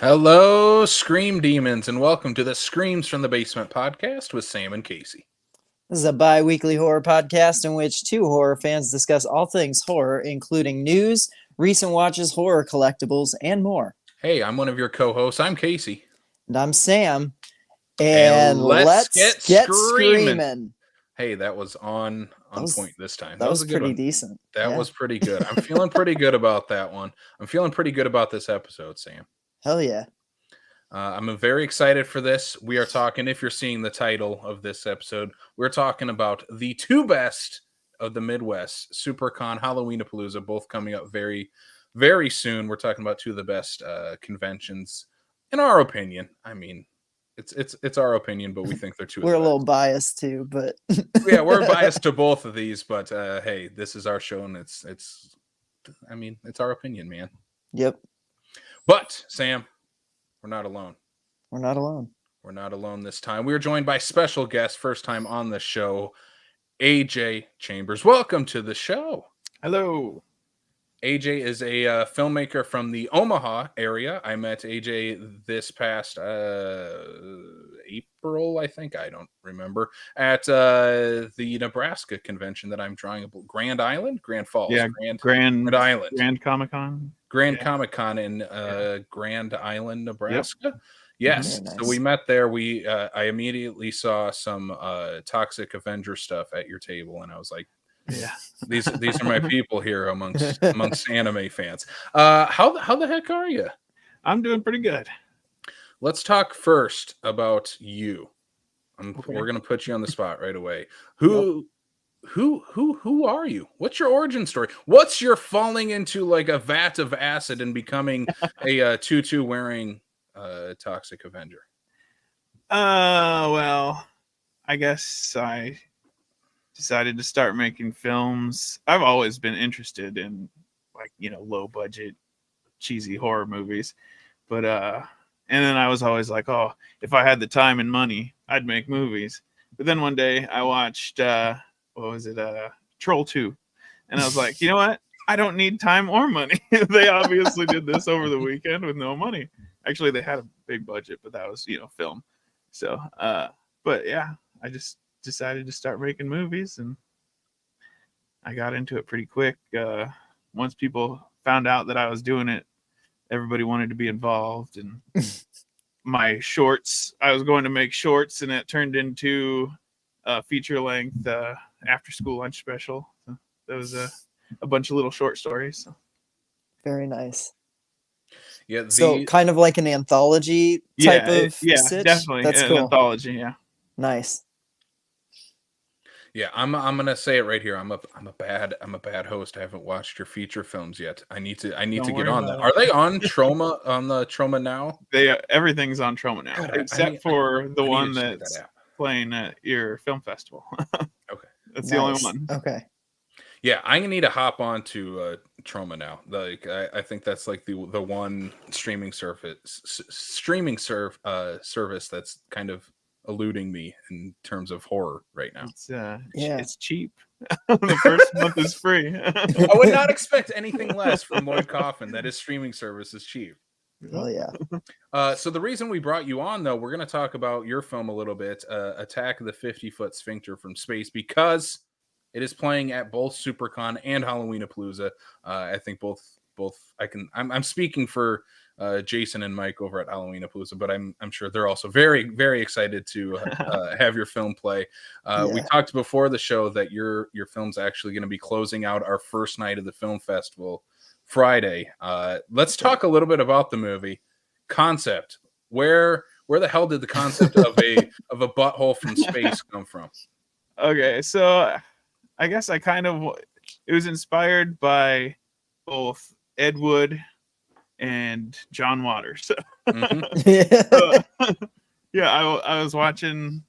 Hello, Scream Demons, and welcome to the Screams from the Basement podcast with Sam and Casey. This is a bi-weekly horror podcast in which two horror fans discuss all things horror, including news, recent watches, horror collectibles, and more. Hey, I'm one of your co-hosts. I'm Casey. And I'm Sam. And let's get screaming. Hey, that was on point this time. That was pretty decent. That was pretty good. I'm feeling pretty good about that one. I'm feeling pretty good about this episode, Sam. Hell yeah. I'm very excited for this. We are talking, if you're seeing the title of this episode, we're talking about the two best of the Midwest, SiouxperCon, Halloweenapalooza, both coming up very, very soon. We're talking about two of the best conventions, in our opinion. I mean, it's our opinion, but we think they're two. We're a little biased too, but yeah, we're biased to both of these. But hey, this is our show, and it's our opinion, man. Yep. But Sam, we're not alone. We're not alone. We're not alone this time. We are joined by special guest, first time on the show, AJ Chambers. Welcome to the show. Hello. AJ is a filmmaker from the Omaha area. I met AJ this past April, I think. I don't remember. At the Nebraska convention that I'm drawing. Grand Island? Grand Falls. Yeah, Grand Island. Grand Comic-Con. Comic-Con in Grand Island, Nebraska. Yep. Yes. Nice. So we met there. I immediately saw some Toxic Avenger stuff at your table, and I was like, yeah, these are my people here amongst anime fans. How the heck are you? I'm doing pretty good. Let's talk first about you. Okay. We're gonna put you on the spot right away. Who are you? What's your origin story? What's your falling into like a vat of acid and becoming a tutu wearing Toxic Avenger? Well, I guess I decided to start making films. I've always been interested in low budget cheesy horror movies, but and then I was always like, oh, if I had the time and money, I'd make movies. But then one day I watched Troll 2, and I was like, you know what, I don't need time or money. They obviously did this over the weekend with no money. Actually, they had a big budget, but that was film. So but yeah, I just decided to start making movies, and I got into it pretty quick. Once people found out that I was doing it, everybody wanted to be involved. And my shorts, I was going to make shorts, and it turned into a feature-length after-school lunch special. So that was a bunch of little short stories. So. Very nice. Yeah. So kind of like an anthology type of stitch? Definitely. That's an cool. Anthology, yeah. Nice. Yeah, I'm gonna say it right here. I'm a bad host. I haven't watched your feature films yet. I need to get on that. Are they on Troma on the Troma now? Everything's on Troma now, except for the one that's playing at your film festival. Okay, that's the only one. Okay. Yeah, I'm gonna need to hop on to Troma now. Like I think that's like the one streaming service that's kind of eluding me in terms of horror right now. It's cheap. The first month is free. I would not expect anything less from Lloyd Kaufman. That his streaming service is cheap. Oh yeah. So the reason we brought you on, though, we're going to talk about your film a little bit, Attack of the 50-Foot Sphincter from Space, because it is playing at both SiouxperCon and Halloweenapalooza. I think both. I'm speaking for Jason and Mike over at Halloweenapalooza, but I'm sure they're also very, very excited to have your film play. We talked before the show that your film's actually going to be closing out our first night of the film festival Friday. Let's talk a little bit about the movie concept. Where the hell did the concept of a butthole from space come from? Okay, so I guess it was inspired by both Ed Wood and John Waters. Mm-hmm. I was watching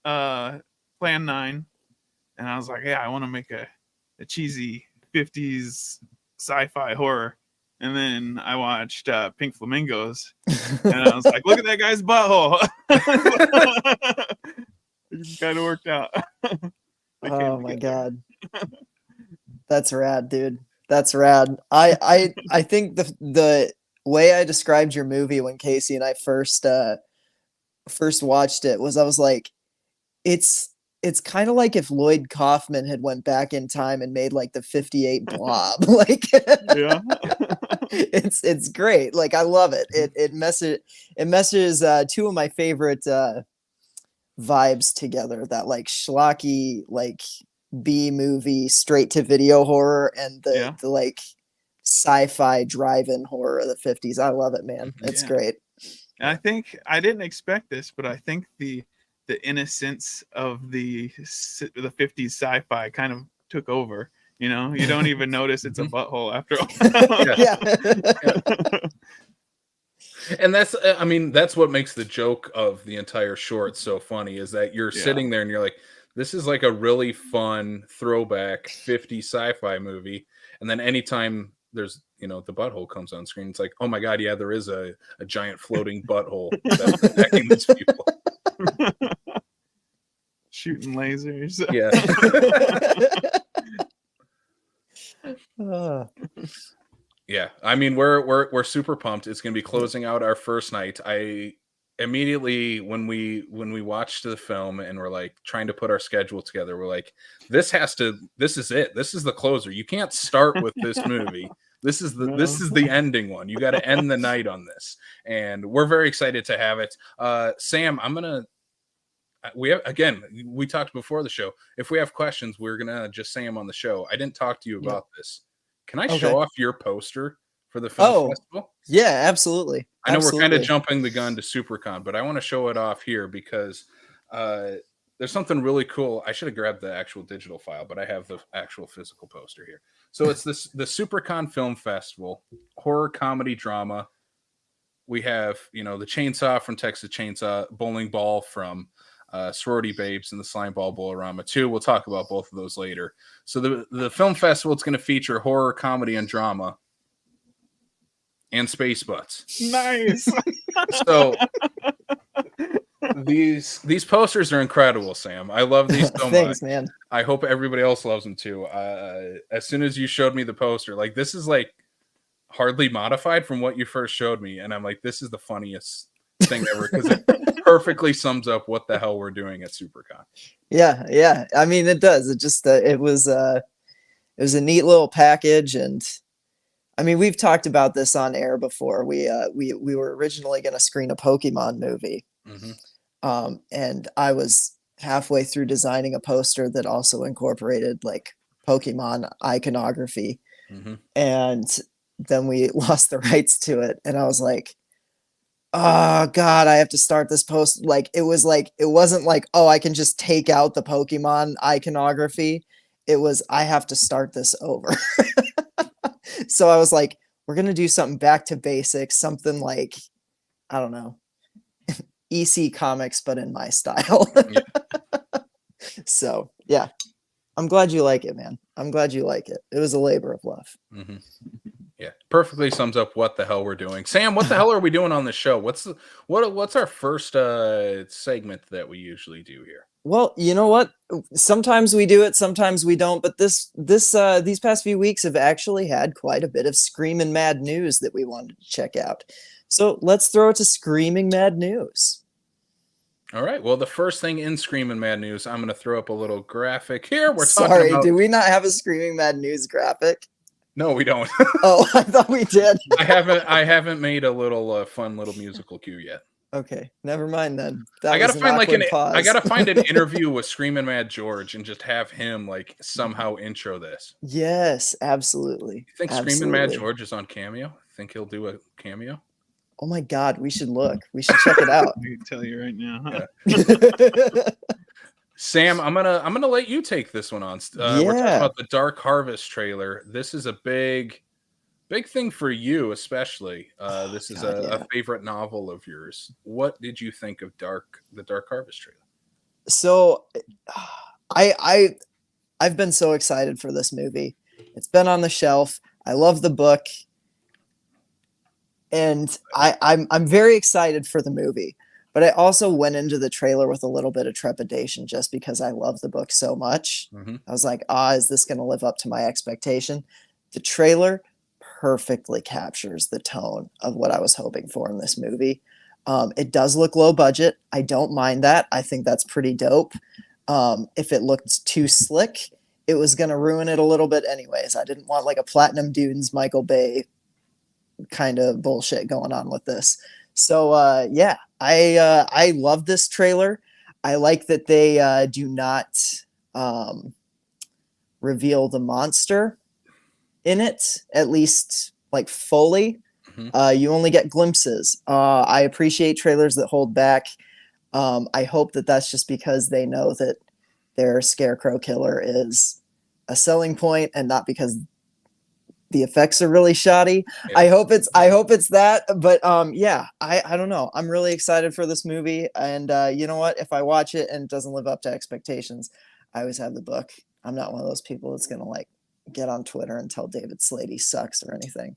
Plan 9, and I was like, yeah, I want to make a cheesy 50s sci-fi horror. And then I watched Pink Flamingos, and I was like, look at that guy's butthole. It kind of worked out. Oh my god. That's rad, dude. That's rad. I think the way I described your movie when Casey and I first watched it was I was like, it's kind of like if Lloyd Kaufman had went back in time and made like the 58 Blob. Like Yeah. it's great. Like I love it. It messes two of my favorite vibes together, that like schlocky like B movie straight to video horror and the like sci-fi drive-in horror of the 50s. I love it, man. It's great. I think I didn't expect this, but I think the innocence of the 50s sci-fi kind of took over. You know, you don't even notice it's a butthole after a while. And that's, I mean, that's what makes the joke of the entire short so funny, is that you're sitting there and you're like, this is like a really fun throwback 50s sci-fi movie. And then anytime there's, you know, the butthole comes on screen, it's like, oh my God, yeah, there is a giant floating butthole that's attacking these people. Shooting lasers. Yeah. Yeah, I mean, we're super pumped. It's going to be closing out our first night. I immediately, when we watched the film and we're like trying to put our schedule together, we're like, this is it. This is the closer. You can't start with this movie. This is the ending one. You got to end the night on this, and we're very excited to have it. Sam, we talked before the show. If we have questions, we're gonna just say them on the show. I didn't talk to you about this. Can I show off your poster for the film festival? Yeah, absolutely. I know we're kind of jumping the gun to SiouxperCon, but I want to show it off here because there's something really cool. I should have grabbed the actual digital file, but I have the actual physical poster here. So it's the SiouxperCon Film Festival, horror, comedy, drama. We have, you know, the Chainsaw from Texas Chainsaw, Bowling Ball from Sorority Babes, and the Slime Ball Bolorama 2. We'll talk about both of those later. So the film festival, it's going to feature horror, comedy, and drama, and space butts. Nice. So these posters are incredible, Sam. I love these so Thanks, much. Man. I hope everybody else loves them too. As soon as you showed me the poster, like, this is like hardly modified from what you first showed me, and I'm like, this is the funniest thing ever, because it perfectly sums up what the hell we're doing at SiouxperCon. Yeah. I mean, it does. It just it was a neat little package, and I mean, we've talked about this on air before. We were originally going to screen a Pokemon movie, and I was halfway through designing a poster that also incorporated like Pokemon iconography, and then we lost the rights to it, and I was like, oh God, I have to start this post. Like, it wasn't like, oh, I can just take out the Pokemon iconography. It was, I have to start this over. So I was like, we're going to do something back to basics, something like, I don't know, EC Comics, but in my style. So yeah, I'm glad you like it, man. I'm glad you like it. It was a labor of love. Yeah, perfectly sums up what the hell we're doing. Sam, what the hell are we doing on the show? What's our first segment that we usually do here? Well, you know what? Sometimes we do it, sometimes we don't. But these past few weeks have actually had quite a bit of screaming mad news that we wanted to check out. So let's throw it to screaming mad news. All right. Well, the first thing in Screaming Mad News, I'm going to throw up a little graphic here. Sorry, do we not have a Screaming Mad News graphic? No, we don't. Oh, I thought we did. I haven't made a little fun little musical cue yet. Okay, never mind then. I gotta find an interview with Screaming Mad George and just have him like somehow intro this. Yes, absolutely. You think Screaming Mad George is on Cameo? Think he'll do a cameo? Oh my God, we should look. We should check it out. I can tell you right now. Yeah. Sam, I'm gonna let you take this one on. We're talking about the Dark Harvest trailer. This is a big thing for you, especially. This is a favorite novel of yours. What did you think of the Dark Harvest trailer? So, I've been so excited for this movie. It's been on the shelf. I love the book, and I'm very excited for the movie. But I also went into the trailer with a little bit of trepidation just because I love the book so much. I was like, is this going to live up to my expectation? The trailer perfectly captures the tone of what I was hoping for in this movie. It does look low budget. I don't mind that. I think that's pretty dope. If it looked too slick, it was going to ruin it a little bit anyways. I didn't want like a Platinum Dunes, Michael Bay kind of bullshit going on with this. So yeah, I love this trailer. I like that they do not reveal the monster in it, at least like fully. You only get glimpses. I appreciate trailers that hold back. I hope that that's just because they know that their Scarecrow killer is a selling point and not because the effects are really shoddy. Yeah. I hope it's that, but yeah, I don't know. I'm really excited for this movie, and you know what? If I watch it and it doesn't live up to expectations, I always have the book. I'm not one of those people that's gonna like get on Twitter and tell David Slade he sucks or anything,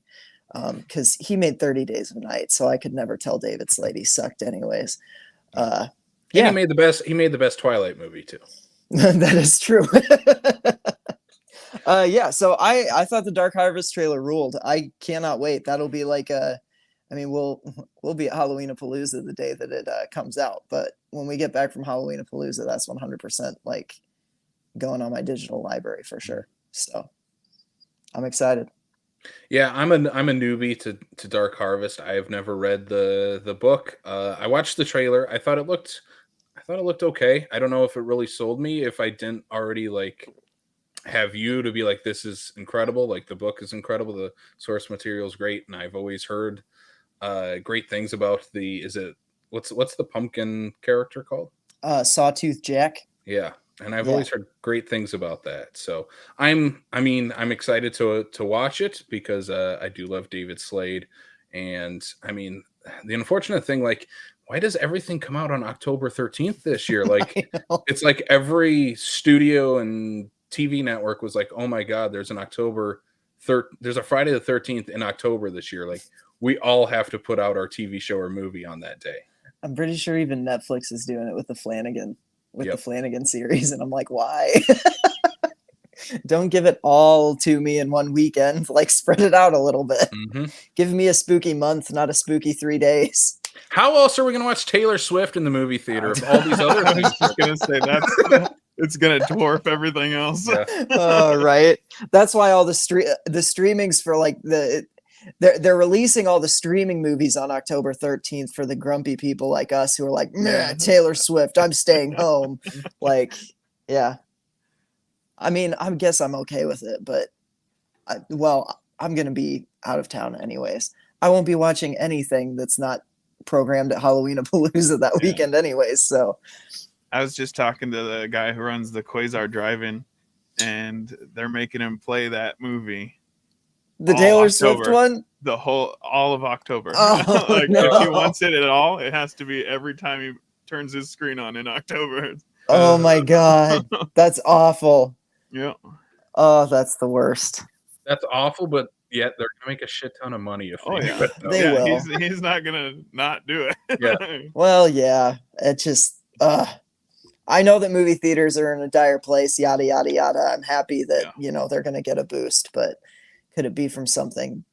because he made 30 Days of Night, so I could never tell David Slade he sucked anyways. Yeah, he made the best Twilight movie too. That is true. Yeah, so I thought the Dark Harvest trailer ruled. I cannot wait. That'll be like we'll be at Halloweenapalooza the day that it comes out. But when we get back from Halloweenapalooza, that's 100% like going on my digital library for sure. So I'm excited. Yeah, I'm a newbie to Dark Harvest. I have never read the book. I watched the trailer. I thought it looked okay. I don't know if it really sold me if I didn't already like have you to be like, this is incredible. Like the book is incredible. The source material is great. And I've always heard great things about what's the pumpkin character called? Sawtooth Jack. Yeah. And I've always heard great things about that. So I'm excited to watch it because I do love David Slade. And I mean, the unfortunate thing, like, why does everything come out on October 13th this year? Like, it's like every studio and TV network was like, oh my God, there's a Friday the 13th in October this year. Like, we all have to put out our TV show or movie on that day. I'm pretty sure even Netflix is doing it with the Flanagan series. And I'm like, why? Don't give it all to me in one weekend. Like, spread it out a little bit. Mm-hmm. Give me a spooky month, not a spooky 3 days. How else are we going to watch Taylor Swift in the movie theater if all these other things? I was just going to say it's going to dwarf everything else. Yeah. Right. That's why all the streamings for like they're releasing all the streaming movies on October 13th for the grumpy people like us who are like, Taylor Swift, I'm staying home. Like, yeah. I mean, I guess I'm okay with it, but I'm going to be out of town anyways. I won't be watching anything that's not programmed at Halloweenapalooza that weekend anyways. So I was just talking to the guy who runs the Quasar Drive-In, and they're making him play that movie. The Taylor Swift one? All of October. Oh, like, no. If he wants it at all, it has to be every time he turns his screen on in October. Oh my God. That's awful. Yeah. Oh, that's the worst. That's awful, but yet they're gonna make a shit ton of money if they will. He's not gonna not do it. Yeah. Well, yeah. It just I know that movie theaters are in a dire place, yada yada yada. I'm happy that they're gonna get a boost, but could it be from something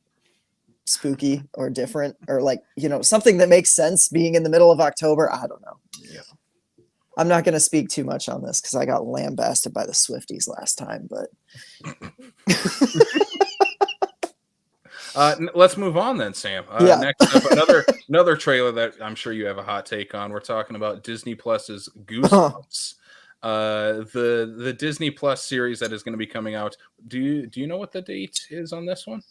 spooky or different, or like something that makes sense being in the middle of October? I don't know. Yeah. I'm not going to speak too much on this because I got lambasted by the Swifties last time, but let's move on then, Sam. Next up, another trailer that I'm sure you have a hot take on. We're talking about Disney Plus's Goosebumps. The Disney Plus series that is going to be coming out. Do you know what the date is on this one?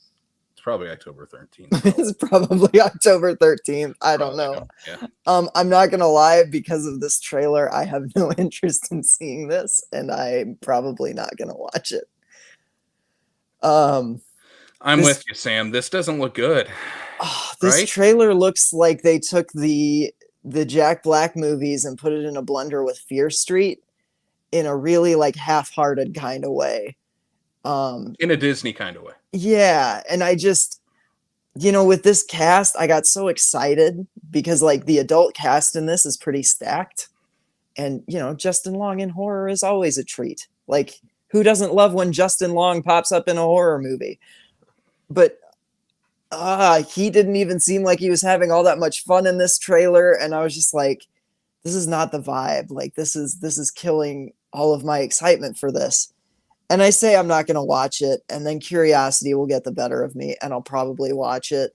It's probably October 13th. It's probably October 13th. I don't know. Yeah. I'm not going to lie, because of this trailer, I have no interest in seeing this, and I'm probably not going to watch it. I'm with you, Sam. This doesn't look good. This trailer looks like they took the Jack Black movies and put it in a blender with Fear Street in a really like half-hearted kind of way. In a Disney kind of way. Yeah, and I just, with this cast, I got so excited because like the adult cast in this is pretty stacked. And, Justin Long in horror is always a treat. Like, who doesn't love when Justin Long pops up in a horror movie? But he didn't even seem like he was having all that much fun in this trailer, and I was just like, this is not the vibe. Like this is killing all of my excitement for this. And I say I'm not going to watch it, and then curiosity will get the better of me, and I'll probably watch it,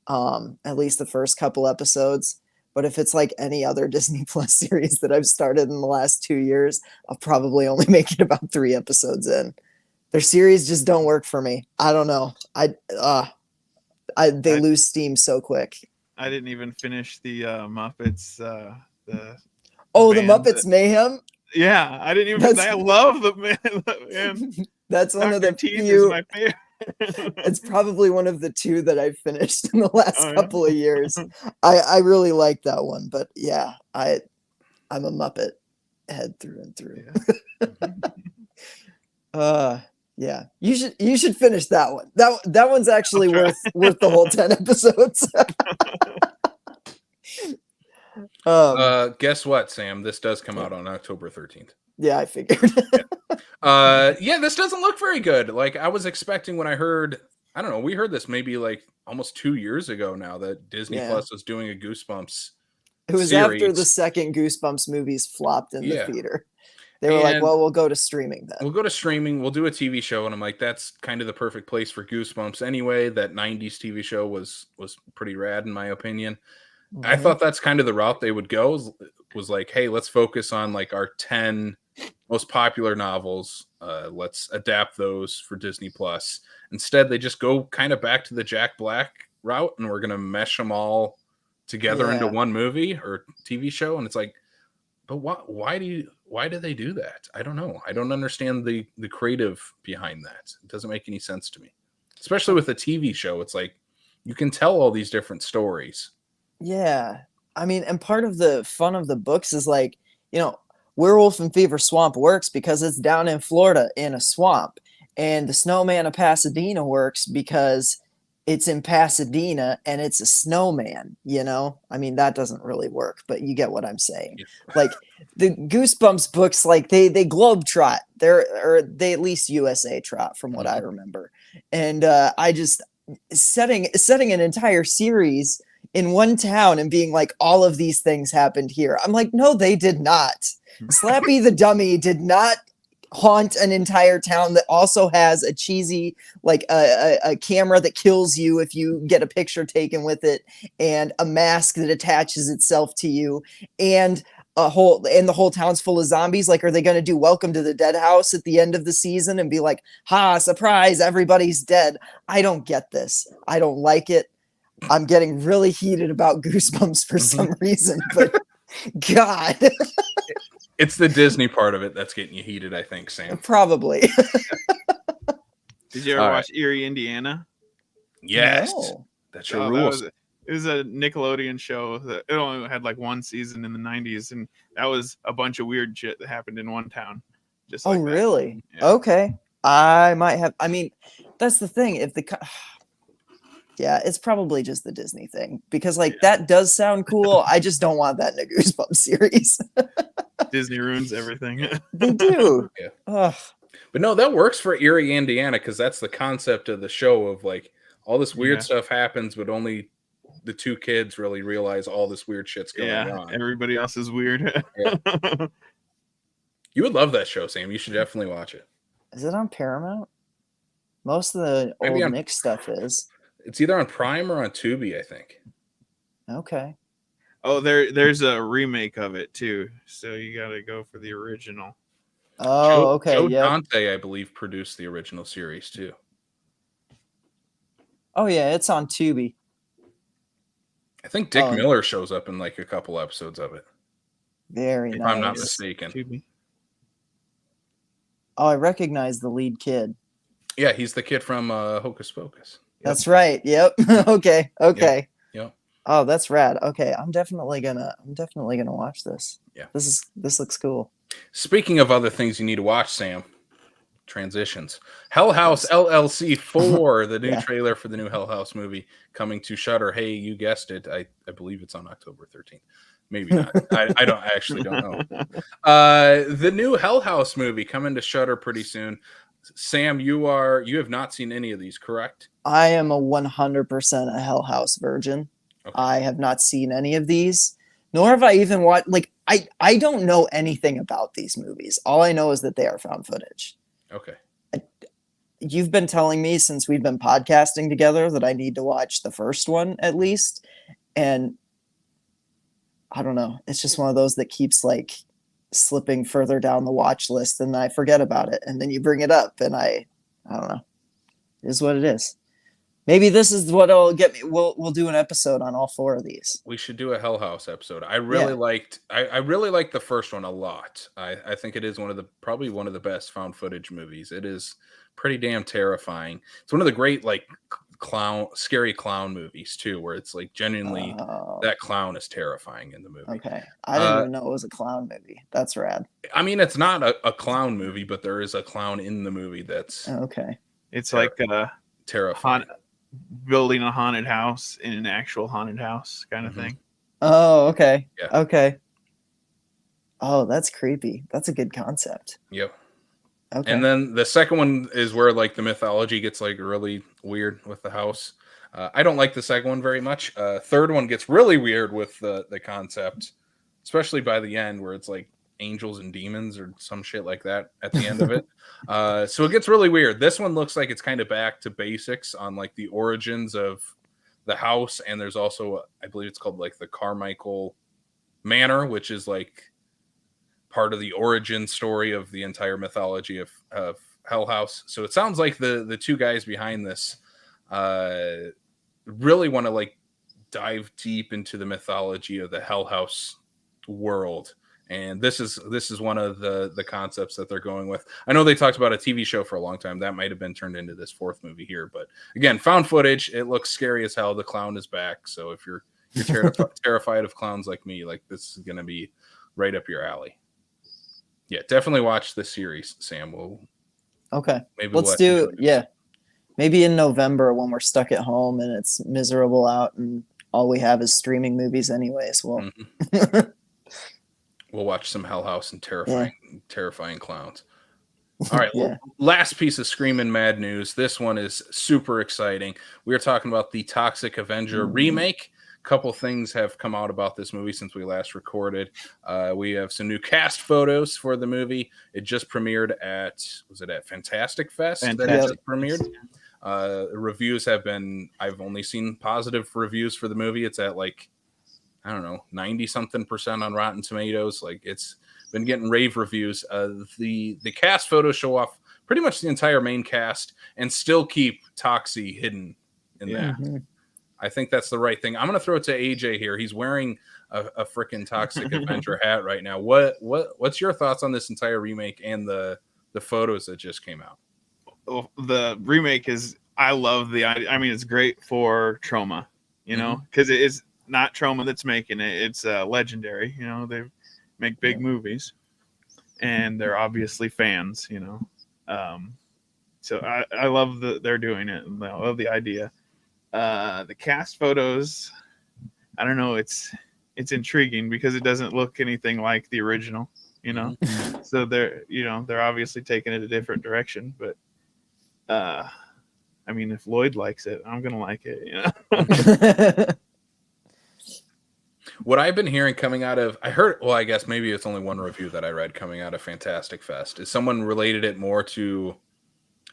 at least the first couple episodes. But if it's like any other Disney Plus series that I've started in the last 2 years, I'll probably only make it about 3 episodes in. Their series just don't work for me. I don't know. They lose steam so quick. I didn't even finish the Muppets. The Muppets Mayhem. Yeah, I didn't even. I love the man. That's one of the few. Is my favorite. It's probably one of the 2 that I've finished in the last couple of years. I really like that one, but yeah, I'm a Muppet head through and through. Yeah, you should finish that one. That one's actually worth the whole 10 episodes. Guess what, Sam? This does come out on October 13th. Yeah, I figured. This doesn't look very good. Like I was expecting when I heard, I don't know, we heard this maybe like almost 2 years ago now that Disney Plus was doing a Goosebumps. It was series. After the second Goosebumps movies flopped in the theater. They were like, well, we'll go to streaming then. We'll go to streaming. We'll do a TV show. And I'm like, that's kind of the perfect place for Goosebumps anyway. That 90s TV show was pretty rad in my opinion. Mm-hmm. I thought that's kind of the route they would go was like, hey, let's focus on like our 10 most popular novels. Let's adapt those for Disney Plus. Instead, they just go kind of back to the Jack Black route and we're going to mesh them all together into one movie or TV show. And it's like, but why do they do that? I don't know. I don't understand the creative behind that. It doesn't make any sense to me, especially with a TV show. It's like you can tell all these different stories. Yeah. I mean, and part of the fun of the books is like, Werewolf in Fever Swamp works because it's down in Florida in a swamp, and the Snowman of Pasadena works because it's in Pasadena and it's a snowman, I mean, that doesn't really work, but you get what I'm saying. Yeah. Like the Goosebumps books, like they globetrot, they at least USA trot from what I remember. And I just setting an entire series in one town and being like, all of these things happened here. I'm like, no, they did not. Slappy the Dummy did not haunt an entire town that also has a cheesy, like a camera that kills you if you get a picture taken with it, and a mask that attaches itself to you, and the whole town's full of zombies. Like, are they going to do Welcome to the Dead House at the end of the season and be like, ha, surprise, everybody's dead? I don't get this. I don't like it. I'm getting really heated about Goosebumps for some reason, but God. It's the Disney part of it that's getting you heated, I think, Sam. Probably. Did you ever watch Erie, Indiana? Yes. No. That's your rules. It was a Nickelodeon show that it only had like one season in the 90s, and that was a bunch of weird shit that happened in one town. Just like that. Really? Yeah. Okay. I might have. I mean, that's the thing. Yeah, it's probably just the Disney thing because that does sound cool. I just don't want that in a Goosebumps series. Disney ruins everything. They do. Yeah. Ugh. But no, that works for Erie, Indiana, because that's the concept of the show of like all this weird stuff happens, but only the 2 kids really realize all this weird shit's going on. Everybody else is weird. You would love that show, Sam. You should definitely watch it. Is it on Paramount? Most of the old Nick stuff is. It's either on Prime or on Tubi, I think. Okay. Oh, there's a remake of it too, so you got to go for the original. Oh, okay. Joe Dante, I believe, produced the original series too. Oh yeah, it's on Tubi. I think Dick Miller shows up in like a couple episodes of it. Very nice. If I'm not mistaken. Tubi. Oh, I recognize the lead kid. Yeah, he's the kid from Hocus Pocus. Yep. That's right. Yep. Okay. Yep. Oh, that's rad. Okay, I'm definitely gonna watch this. Yeah. This looks cool. Speaking of other things you need to watch, Sam, transitions. Hell House LLC 4, the new trailer for the new Hell House movie coming to Shudder. Hey, you guessed it. I believe it's on October 13th. Maybe not. I actually don't know. The new Hell House movie coming to Shudder pretty soon. Sam, you have not seen any of these, correct? I am a 100% a Hell House virgin. Okay. I have not seen any of these, nor have I even watched. Like, I don't know anything about these movies. All I know is that they are found footage. Okay. You've been telling me since we've been podcasting together that I need to watch the first one at least. And I don't know. It's just one of those that keeps like slipping further down the watch list and I forget about it. And then you bring it up and I don't know. It is what it is. Maybe this is what'll get me. We'll do an episode on all 4 of these. We should do a Hell House episode. I really liked the first one a lot. I think it is probably one of the best found footage movies. It is pretty damn terrifying. It's one of the great like scary clown movies too, where it's like genuinely that clown is terrifying in the movie. Okay. I didn't even know it was a clown movie. That's rad. I mean, it's not a clown movie, but there is a clown in the movie that's okay. It's like terrifying. Building a haunted house in an actual haunted house kind of thing. Oh, okay. Yeah. Okay. Oh, that's creepy. That's a good concept. Yep. Okay. And then the second one is where like the mythology gets like really weird with the house. I don't like the second one very much. Third one gets really weird with the concept, especially by the end where it's like angels and demons or some shit like that at the end of it. So it gets really weird. This one looks like it's kind of back to basics on like the origins of the house. And there's also, I believe it's called like the Carmichael Manor, which is like part of the origin story of the entire mythology of Hell House. So it sounds like the 2 guys behind this really want to like dive deep into the mythology of the Hell House world. And this is one of the concepts that they're going with. I know they talked about a TV show for a long time. That might have been turned into this 4th movie here. But again, found footage. It looks scary as hell. The clown is back. So if you're terrified of clowns like me, like this is going to be right up your alley. Yeah, definitely watch this series, Sam. Okay. Maybe let's do maybe in November when we're stuck at home and it's miserable out and all we have is streaming movies anyways. Well, we'll watch some Hell House and terrifying clowns. All right, last piece of Screamin' Mad news. This one is super exciting. We are talking about the Toxic Avenger remake. Couple things have come out about this movie since we last recorded. We have some new cast photos for the movie. It just premiered at Fantastic Fest? That it just premiered. Reviews have been, I've only seen positive reviews for the movie. It's at like, I don't know, 90-something% on Rotten Tomatoes. Like it's been getting rave reviews. The cast photos show off pretty much the entire main cast and still keep Toxie hidden in that. I think that's the right thing. I'm going to throw it to AJ here. He's wearing a freaking Toxic Avenger hat right now. What's your thoughts on this entire remake and the photos that just came out? Well, the remake is, I love the idea. I mean, it's great for Trauma, you know, because it is not Trauma that's making it. It's Legendary. You know, they make big movies, and they're obviously fans. You know, so I love that they're doing it. I love the idea. The cast photos, I don't know, it's intriguing because it doesn't look anything like the original, you know. So they're obviously taking it a different direction, but I mean, if Lloyd likes it, I'm gonna like it, you know. What I've been hearing coming out of, I guess maybe it's only one review that I read coming out of Fantastic Fest, is someone related it more to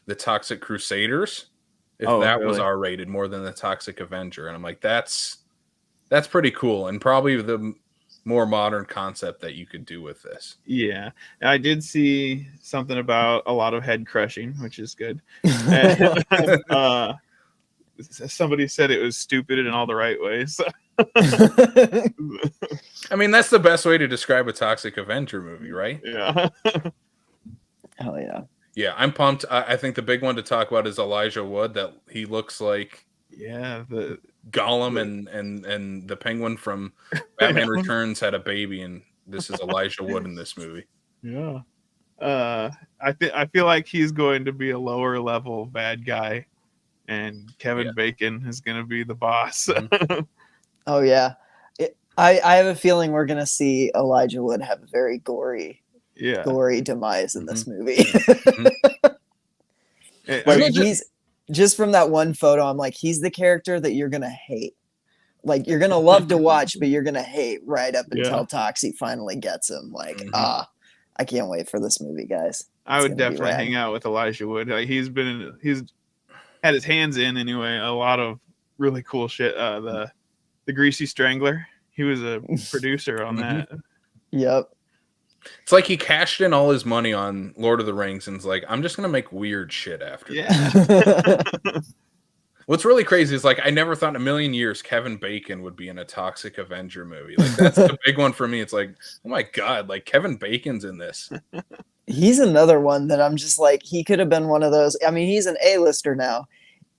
the Toxic Crusaders. If that was R-rated more than the Toxic Avenger. And I'm like, that's pretty cool. And probably the more modern concept that you could do with this. Yeah. I did see something about a lot of head crushing, which is good. Somebody said it was stupid in all the right ways. I mean, that's the best way to describe a Toxic Avenger movie, right? Yeah. Hell yeah. Yeah, I'm pumped. I think the big one to talk about is Elijah Wood. That he looks like the Gollum and the Penguin from Batman Returns had a baby, and this is Elijah Wood in this movie. Yeah, I feel like he's going to be a lower level bad guy, and Kevin Bacon is going to be the boss. Oh yeah, I have a feeling we're going to see Elijah Wood have a very gory demise in this movie. I Like mean, he's just from that one photo, I'm like, he's the character that you're gonna hate. Like you're gonna love to watch, but you're gonna hate right up until Toxie finally gets him. Like, I can't wait for this movie, guys. I would definitely hang out with Elijah Wood. Like he's had his hands in anyway. A lot of really cool shit. The Greasy Strangler. He was a producer on that. Yep. It's like he cashed in all his money on Lord of the Rings and's like, I'm just gonna make weird shit after. Yeah. What's really crazy is like I never thought in a million years Kevin Bacon would be in a Toxic Avenger movie. Like that's the big one for me. It's like, oh my god, like Kevin Bacon's in this. He's another one that I'm just like, he could have been one of those. I mean, he's an A-lister now.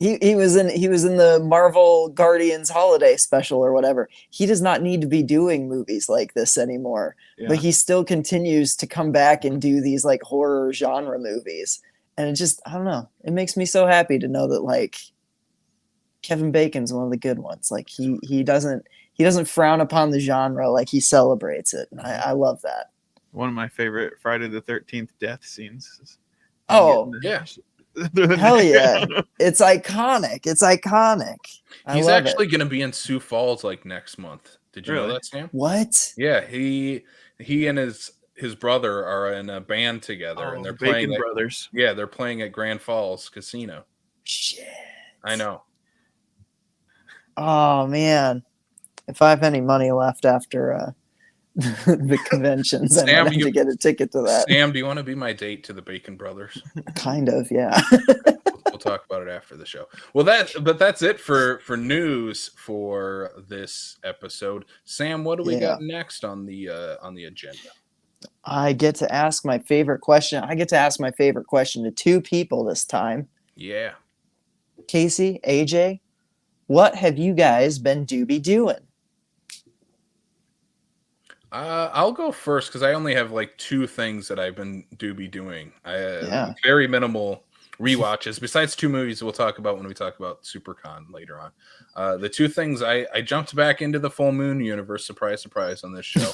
He was in the Marvel Guardians holiday special or whatever. He does not need to be doing movies like this anymore. Yeah. But he still continues to come back and do these like horror genre movies. And it just, I don't know. It makes me so happy to know that like Kevin Bacon's one of the good ones. Like he doesn't frown upon the genre, like he celebrates it. And I love that. One of my favorite Friday the 13th death scenes. Oh, yeah. Hell yeah. It's iconic. He's actually going to be in Sioux Falls like next month. Did you know that, Sam? What? Yeah, he and his brother are in a band together and they're playing Brothers. Yeah, they're playing at Grand Falls Casino. Shit. I know. Oh man. If I have any money left after the conventions, I might have to get a ticket to that. Sam, do you want to be my date to the Bacon Brothers? Kind of, yeah. We'll talk about it after the show. Well, that's it for news for this episode. Sam, what do we got next on the agenda? I get to ask my favorite question. To two people this time. Yeah. Casey, AJ, what have you guys been doing? I'll go first because I only have like two things that I've been doing. Very minimal rewatches. Besides two movies we'll talk about when we talk about SiouxperCon later on. The two things I jumped back into the full moon universe. Surprise, surprise on this show.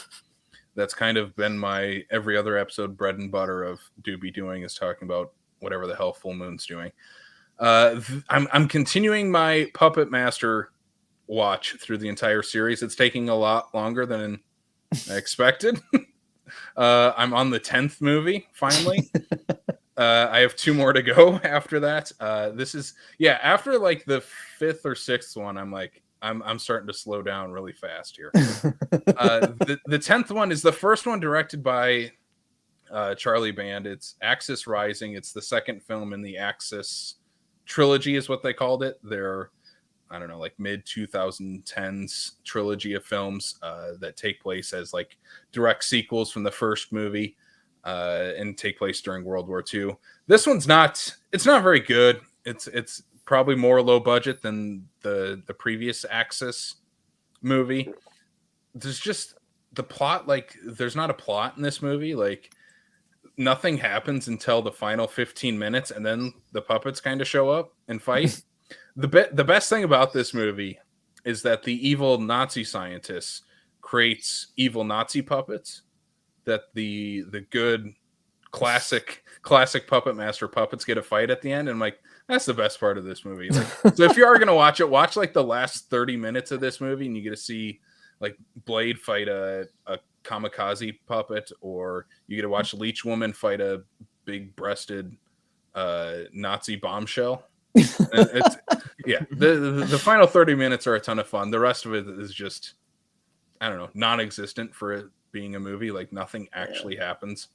That's kind of been my every other episode bread and butter of doing is talking about whatever the hell full moon's doing. I'm continuing my Puppet Master watch through the entire series. It's taking a lot longer than I expected. I'm on the 10th movie finally. I have two more to go after that. After like the 5th or 6th one, I'm like I'm starting to slow down really fast here. The 10th one is the first one directed by Charlie Band. It's Axis Rising. It's the second film in the Axis trilogy is what they called it. They're like mid 2010s trilogy of films that take place as like direct sequels from the first movie and take place during World War II. This one's it's not very good. It's probably more low budget than the previous Axis movie. There's just the plot, like there's not a plot in this movie. Like nothing happens until the final 15 minutes and then the puppets kind of show up and fight. The best thing about this movie is that the evil Nazi scientist creates evil Nazi puppets that the good classic Puppet Master puppets get a fight at the end. And I'm like, that's the best part of this movie. Like, so if you are going to watch it, watch like the last 30 minutes of this movie and you get to see like Blade fight a kamikaze puppet, or you get to watch Leech Woman fight a big-breasted Nazi bombshell. The final 30 minutes are a ton of fun. The rest of it is just, I don't know, non-existent for it being a movie. Like nothing actually happens.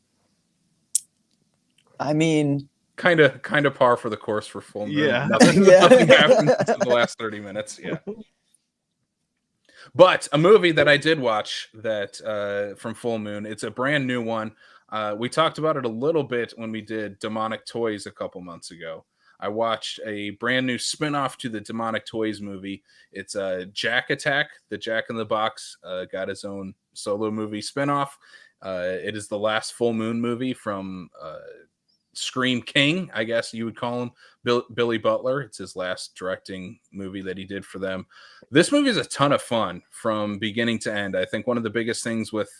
I mean, kind of par for the course for Full Moon. Yeah. Nothing happens in the last 30 minutes. Yeah. But a movie that I did watch that from Full Moon, it's a brand new one. We talked about it a little bit when we did Demonic Toys a couple months ago. I watched a brand new spinoff to the Demonic Toys movie. It's Jack Attack. The Jack in the Box got his own solo movie spinoff. It is the last Full Moon movie from Scream King, I guess you would call him, Billy Butler. It's his last directing movie that he did for them. This movie is a ton of fun from beginning to end. I think one of the biggest things with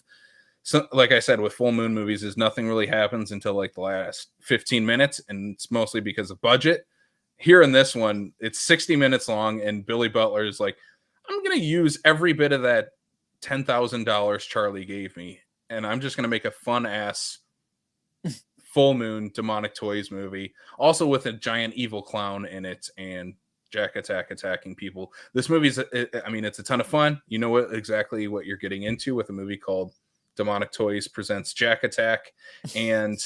so like I said, with full moon movies, is nothing really happens until like the last 15 minutes, and it's mostly because of budget. Here in this one, it's 60 minutes long, and Billy Butler is like, I'm gonna use every bit of that $10,000 Charlie gave me, and I'm just gonna make a fun ass full moon demonic toys movie, also with a giant evil clown in it and Jack Attack attacking people. This movie's, I mean, it's a ton of fun. You know exactly what you're getting into with a movie called Demonic Toys Presents Jack Attack. And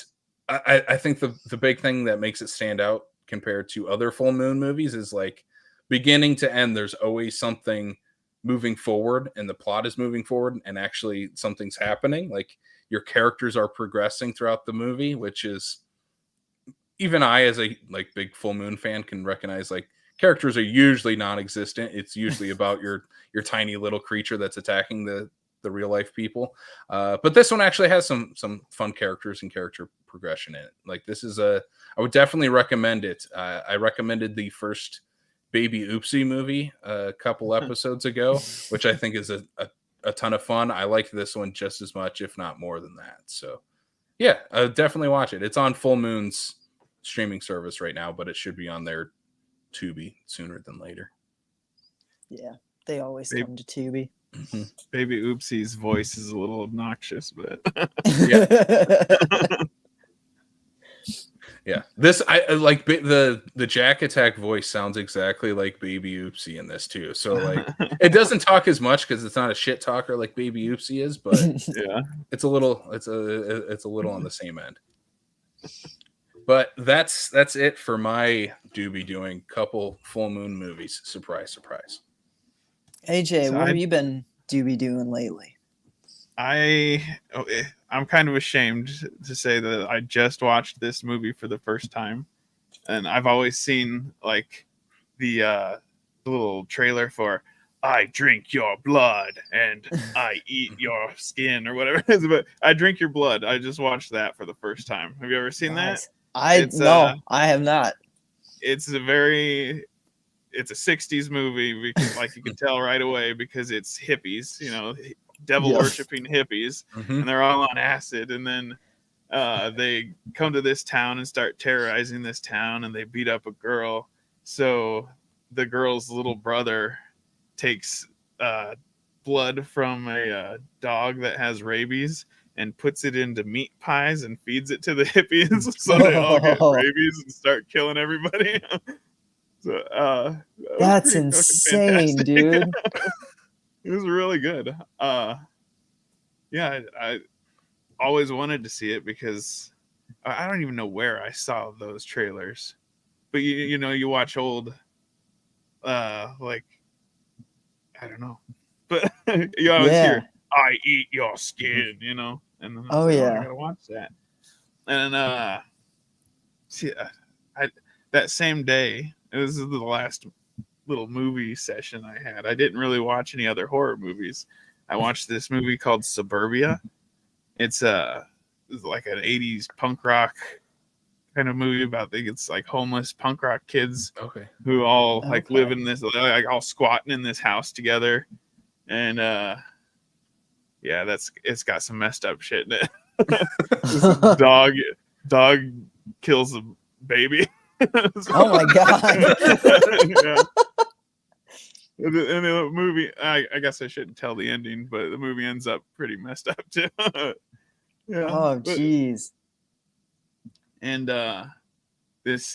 I think the big thing that makes it stand out compared to other full moon movies is like beginning to end, there's always something moving forward, and the plot is moving forward, and actually something's happening. Like your characters are progressing throughout the movie, which is, even I, as a like big full moon fan, can recognize like characters are usually non-existent. It's usually about your tiny little creature that's attacking the real life people. But this one actually has some fun characters and character progression in it. Like this is I would definitely recommend it. I recommended the first Baby Oopsie movie a couple episodes ago, which I think is a ton of fun. I liked this one just as much, if not more than that. So yeah, definitely watch it. It's on Full Moon's streaming service right now, but it should be on their Tubi sooner than later. Yeah, they always come to Tubi. Mm-hmm. Baby Oopsie's voice is a little obnoxious, but yeah. This I like the Jack Attack voice sounds exactly like Baby Oopsie in this too. So like it doesn't talk as much because it's not a shit talker like Baby Oopsie is, but yeah, it's a little on the same end. But that's it for my doobie doing. Couple full moon movies. Surprise, surprise. AJ, what have you been doobie doing lately? I'm kind of ashamed to say that I just watched this movie for the first time, and I've always seen like the little trailer for "I drink your blood" and "I eat your skin" or whatever it is. But I drink your blood. I just watched that for the first time. Have you ever seen that? I have not. It's a 60s movie, because, like you can tell right away, because it's hippies, devil worshipping hippies, and they're all on acid, and then they come to this town and start terrorizing this town, and they beat up a girl. So the girl's little brother takes blood from a dog that has rabies and puts it into meat pies and feeds it to the hippies, so they all get rabies and start killing everybody. So that's insane, dude. It was really good. Yeah, I always wanted to see it because I don't even know where I saw those trailers, but you watch old, like, I don't know, but you always hear "I eat your skin," and then I gotta watch that. And that same day, it was the last little movie session I had. I didn't really watch any other horror movies. I watched this movie called Suburbia. It's like an 80s punk rock kind of movie about, I think it's like homeless punk rock kids who all live in this, like all squatting in this house together. And it's got some messed up shit in it. This dog kills a baby. Oh my god. Yeah. And the movie, I guess I shouldn't tell the ending, but the movie ends up pretty messed up too. Yeah. Oh jeez. And this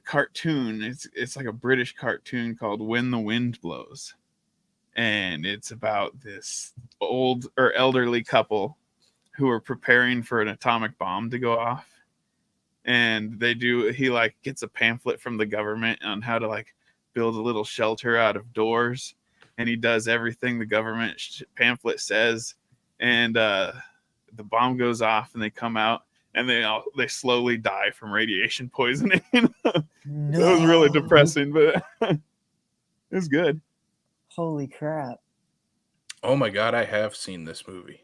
cartoon, it's like a British cartoon called When the Wind Blows, and it's about this old or elderly couple who are preparing for an atomic bomb to go off. And he like gets a pamphlet from the government on how to like build a little shelter out of doors, and he does everything the government pamphlet says, and the bomb goes off, and they come out, and they slowly die from radiation poisoning. No. It was really depressing, but it was good. Holy crap. Oh my god, I have seen this movie.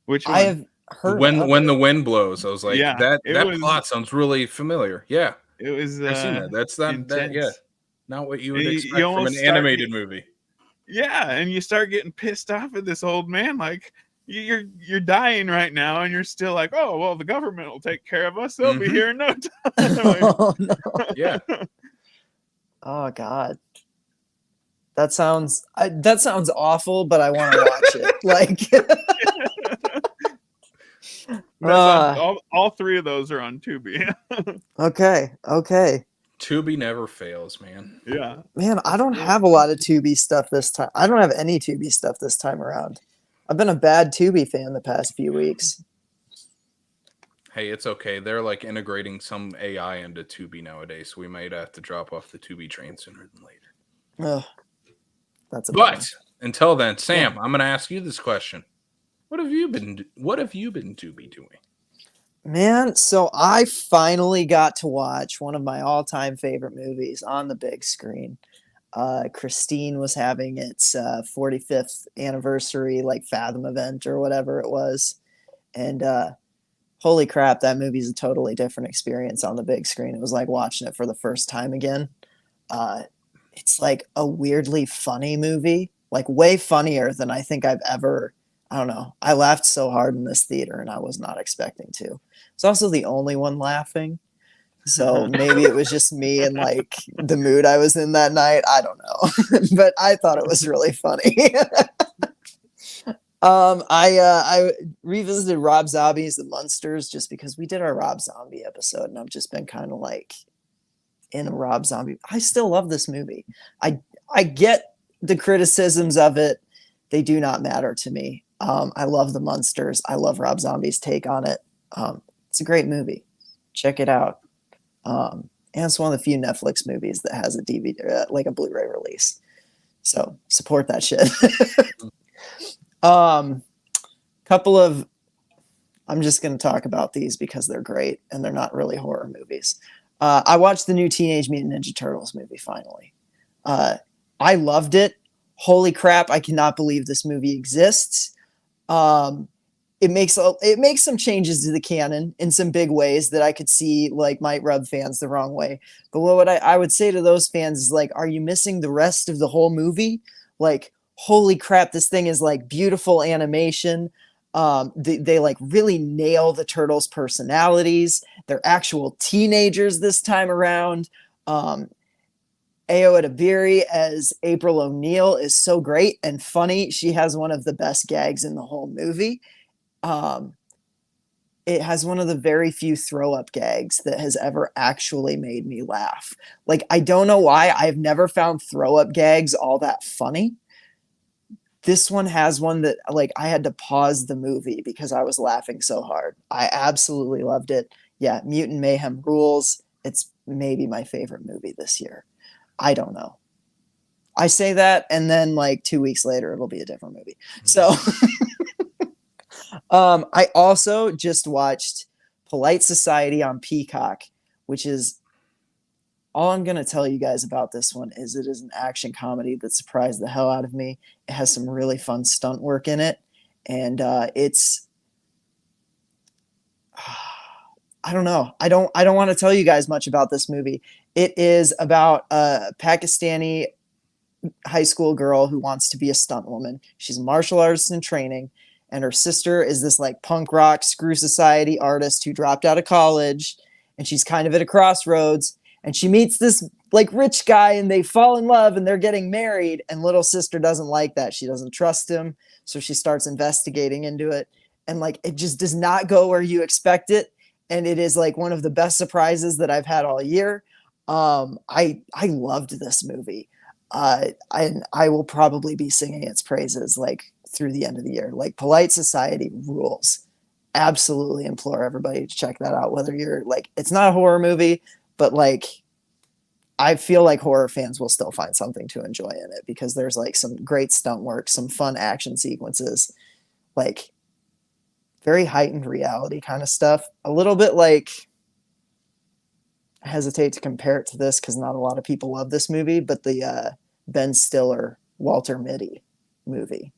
Which one? I have heard when the wind blows. I was like, that was, plot sounds really familiar. Yeah. It was I've seen that. That's not intense. not what you would expect from an animated movie. Yeah, and you start getting pissed off at this old man, like you're dying right now, and you're still like, oh well, the government will take care of us. They'll be here in no time. Oh no. Yeah. Oh God. That sounds awful, but I want to watch it. Like, That's on, all three of those are on Tubi. okay. Tubi never fails, man. Yeah, Man, I don't have a lot of Tubi stuff this time. I don't have any Tubi stuff this time around. I've been a bad Tubi fan the past few weeks. Hey, it's okay. They're like integrating some AI into Tubi nowadays, so we might have to drop off the Tubi train sooner than later. Ugh, that's a But until then, Sam, I'm going to ask you this question: What have you been Tubi doing? Man, so I finally got to watch one of my all-time favorite movies on the big screen. Christine was having its 45th anniversary, like Fathom event or whatever it was, and holy crap, that movie's a totally different experience on the big screen. It was like watching it for the first time again. It's like a weirdly funny movie, like way funnier than I think I've ever. I don't know. I laughed so hard in this theater, and I was not expecting to. It's also the only one laughing. So maybe it was just me and like the mood I was in that night. I don't know. But I thought it was really funny. I revisited Rob Zombie's The Munsters just because we did our Rob Zombie episode, and I've just been kind of like in a Rob Zombie. I still love this movie. I get the criticisms of it. They do not matter to me. I love The Munsters. I love Rob Zombie's take on it. It's a great movie. Check it out. And it's one of the few Netflix movies that has a DVD, like a Blu-ray release. So support that shit. Couple of, I'm just going to talk about these because they're great and they're not really horror movies. I watched the new Teenage Mutant Ninja Turtles movie finally. I loved it. Holy crap! I cannot believe this movie exists. It makes some changes to the canon in some big ways that I could see like might rub fans the wrong way. But what I would say to those fans is like, are you missing the rest of the whole movie? Like, holy crap, this thing is like beautiful animation. They like really nail the turtles' personalities. They're actual teenagers this time around. Ayo Edebiri as April O'Neil is so great and funny. She has one of the best gags in the whole movie. It has one of the very few throw-up gags that has ever actually made me laugh. Like, I don't know why. I've never found throw-up gags all that funny. This one has one that, like, I had to pause the movie because I was laughing so hard. I absolutely loved it. Yeah, Mutant Mayhem rules. It's maybe my favorite movie this year. I don't know. I say that, and then, like, 2 weeks later, it'll be a different movie. So... I also just watched Polite Society on Peacock, which is all I'm going to tell you guys about this one is it is an action comedy that surprised the hell out of me. It has some really fun stunt work in it. And it's, I don't know. I don't want to tell you guys much about this movie. It is about a Pakistani high school girl who wants to be a stunt woman. She's a martial artist in training. And her sister is this like punk rock screw society artist who dropped out of college, and she's kind of at a crossroads, and she meets this like rich guy and they fall in love and they're getting married, and little sister doesn't like that. She doesn't trust him. So she starts investigating into it, and like, it just does not go where you expect it. And it is like one of the best surprises that I've had all year. I loved this movie. I will probably be singing its praises like through the end of the year. Like, Polite Society rules. Absolutely implore everybody to check that out. Whether you're like, it's not a horror movie, but like, I feel like horror fans will still find something to enjoy in it because there's like some great stunt work, some fun action sequences, like very heightened reality kind of stuff. A little bit like, I hesitate to compare it to this because not a lot of people love this movie, but the Ben Stiller, Walter Mitty movie.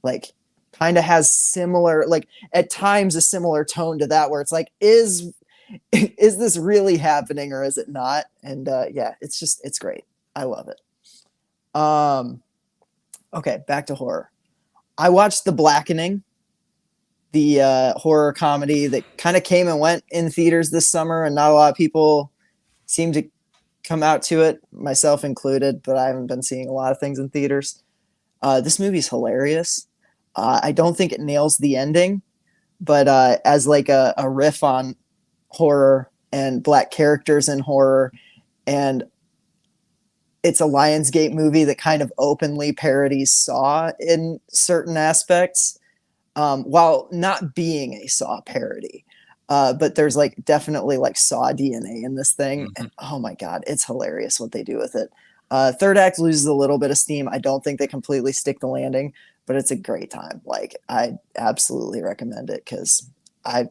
Like, kind of has similar, like at times a similar tone to that, where it's like, is this really happening or is it not? And yeah, it's great. I love it. Okay, back to horror. I watched The Blackening, the horror comedy that kind of came and went in theaters this summer, and not a lot of people seem to come out to it, myself included, but I haven't been seeing a lot of things in theaters. This movie's hilarious. I don't think it nails the ending, but as like a riff on horror and black characters in horror, and it's a Lionsgate movie that kind of openly parodies Saw in certain aspects, while not being a Saw parody. But there's like definitely like Saw DNA in this thing. Mhm. And oh my God, it's hilarious what they do with it. Third act loses a little bit of steam. I don't think they completely stick the landing, but it's a great time. Like, I absolutely recommend it because I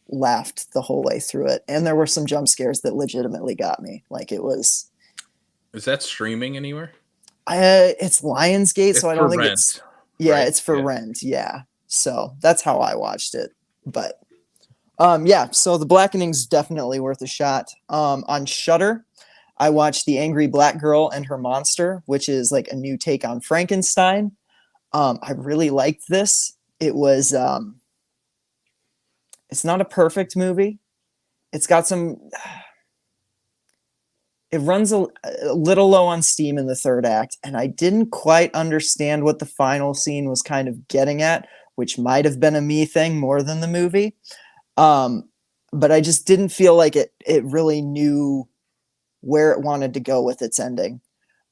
laughed the whole way through it. And there were some jump scares that legitimately got me. Like, it was, Is that streaming anywhere? it's Lionsgate, so I don't think for it's, rent, yeah, right? it's for Yeah. rent. Yeah. So that's how I watched it. But yeah, so The Blackening's definitely worth a shot. On Shudder, I watched The Angry Black Girl and Her Monster, which is like a new take on Frankenstein. I really liked this. It was it's not a perfect movie. It's got some, it runs a little low on steam in the third act, and I didn't quite understand what the final scene was kind of getting at, which might have been a me thing more than the movie. But I just didn't feel like it really knew where it wanted to go with its ending.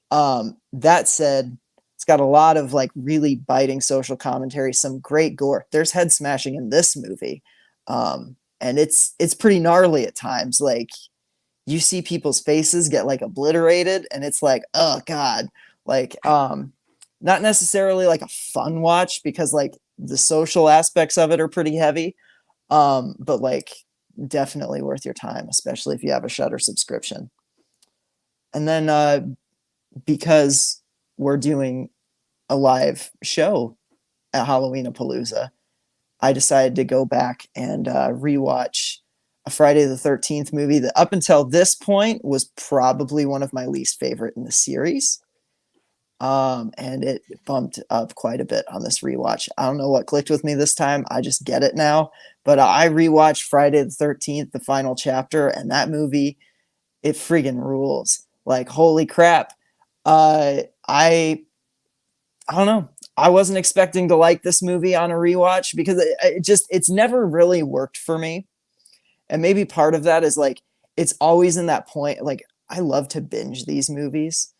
That said, it's got a lot of like really biting social commentary, some great gore. There's head smashing in this movie. And it's pretty gnarly at times. Like, you see people's faces get like obliterated, and it's like, oh God. Like, not necessarily like a fun watch because like the social aspects of it are pretty heavy. But like, definitely worth your time, especially if you have a Shudder subscription. And then because we're doing a live show at Halloweenapalooza, I decided to go back and rewatch a Friday the 13th movie that up until this point was probably one of my least favorite in the series. And it bumped up quite a bit on this rewatch. I don't know what clicked with me this time. I just get it now. But I rewatched Friday the 13th, the final chapter, and that movie, it friggin' rules. Like, holy crap. I don't know. I wasn't expecting to like this movie on a rewatch because it's never really worked for me. And maybe part of that is like, it's always in that point. Like, I love to binge these movies,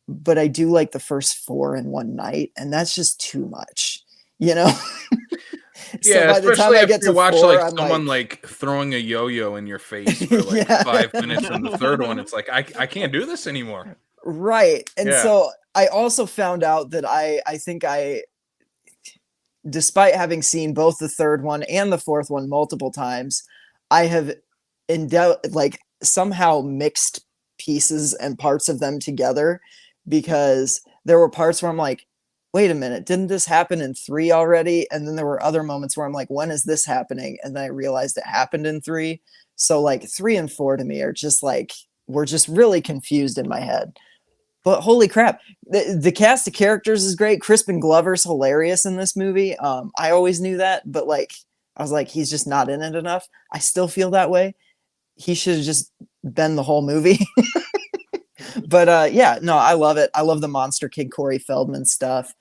but I do like the first 4 in one night, and that's just too much, you know? So Yeah, by the time especially I after get you to watch 4, like I'm someone like, like throwing a yo-yo in your face for like yeah. 5 minutes in the third one. It's like I can't do this anymore. Right. And Yeah. so I also found out that I think despite having seen both the third one and the fourth one multiple times, I have like somehow mixed pieces and parts of them together, because there were parts where I'm like, wait a minute, didn't this happen in 3 already? And then there were other moments where I'm like, when is this happening? And then I realized it happened in 3. So like 3 and 4 to me are just like, we're just really confused in my head. But holy crap, the cast of characters is great. Crispin Glover's hilarious in this movie. I always knew that, but like, I was like, he's just not in it enough. I still feel that way. He should have just been the whole movie. But yeah, no, I love it. I love the Monster Kid Corey Feldman stuff.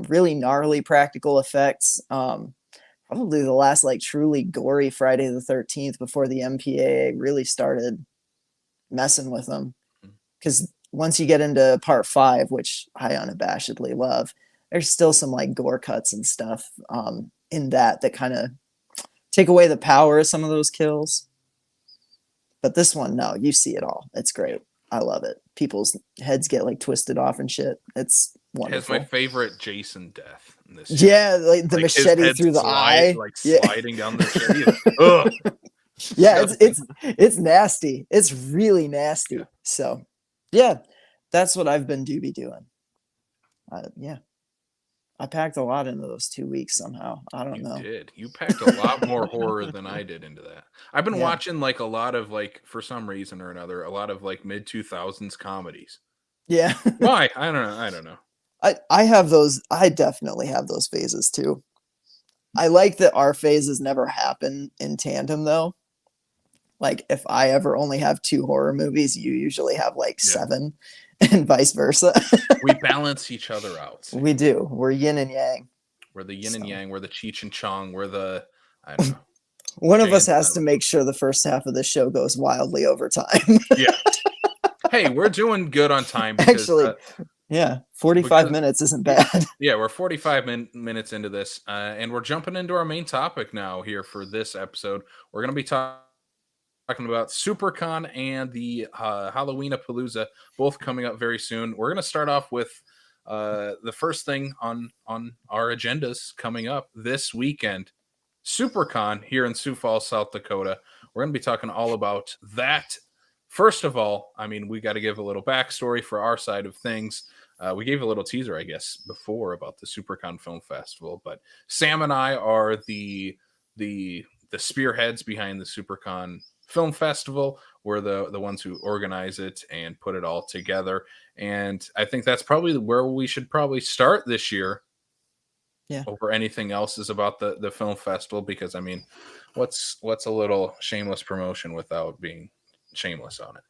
Really gnarly practical effects. Probably the last like truly gory Friday the 13th before the MPAA really started messing with them. Because once you get into part 5, which I unabashedly love, there's still some like gore cuts and stuff in that kind of take away the power of some of those kills. But this one, no, you see it all. It's great. I love it. People's heads get like twisted off and shit. It's wonderful. It's my favorite Jason death in this. Yeah, like the machete through the eye, like yeah. sliding down the machete. Ugh. Yeah, it's nasty. It's really nasty. Yeah. So, yeah, that's what I've been doing. Yeah, I packed a lot into those 2 weeks somehow. I don't know. You did. You packed a lot more horror than I did into that. I've been watching like a lot of like, for some reason or another, a lot of like mid 2000s comedies. Yeah. Why? I don't know. I have those. I definitely have those phases too. I like that our phases never happen in tandem though. Like if I ever only have 2 horror movies, you usually have like Yeah. 7 and vice versa. We balance each other out. We do. We're yin and yang. We're the yin and yang. We're the Cheech and Chong. We're the, I don't know. One of Jay us and has to Silent. make sure the first half of the show goes wildly over time. Yeah. Hey, we're doing good on time because Actually, yeah, 45 because- minutes isn't bad. yeah, we're 45 minutes into this, and we're jumping into our main topic now here for this episode. We're going to be talking about SiouxperCon and the Halloweenapalooza, both coming up very soon. We're going to start off with the first thing on our agendas coming up this weekend, SiouxperCon here in Sioux Falls, South Dakota. We're going to be talking all about that. First of all, I mean, we got to give a little backstory for our side of things. We gave a little teaser, I guess, before about the SiouxperCon Film Festival, but Sam and I are the spearheads behind the SiouxperCon Film Festival. We're the ones who organize it and put it all together, and I think that's probably where we should probably start this year. Yeah. Over anything else is about the film festival, because I mean, what's a little shameless promotion without being shameless on it?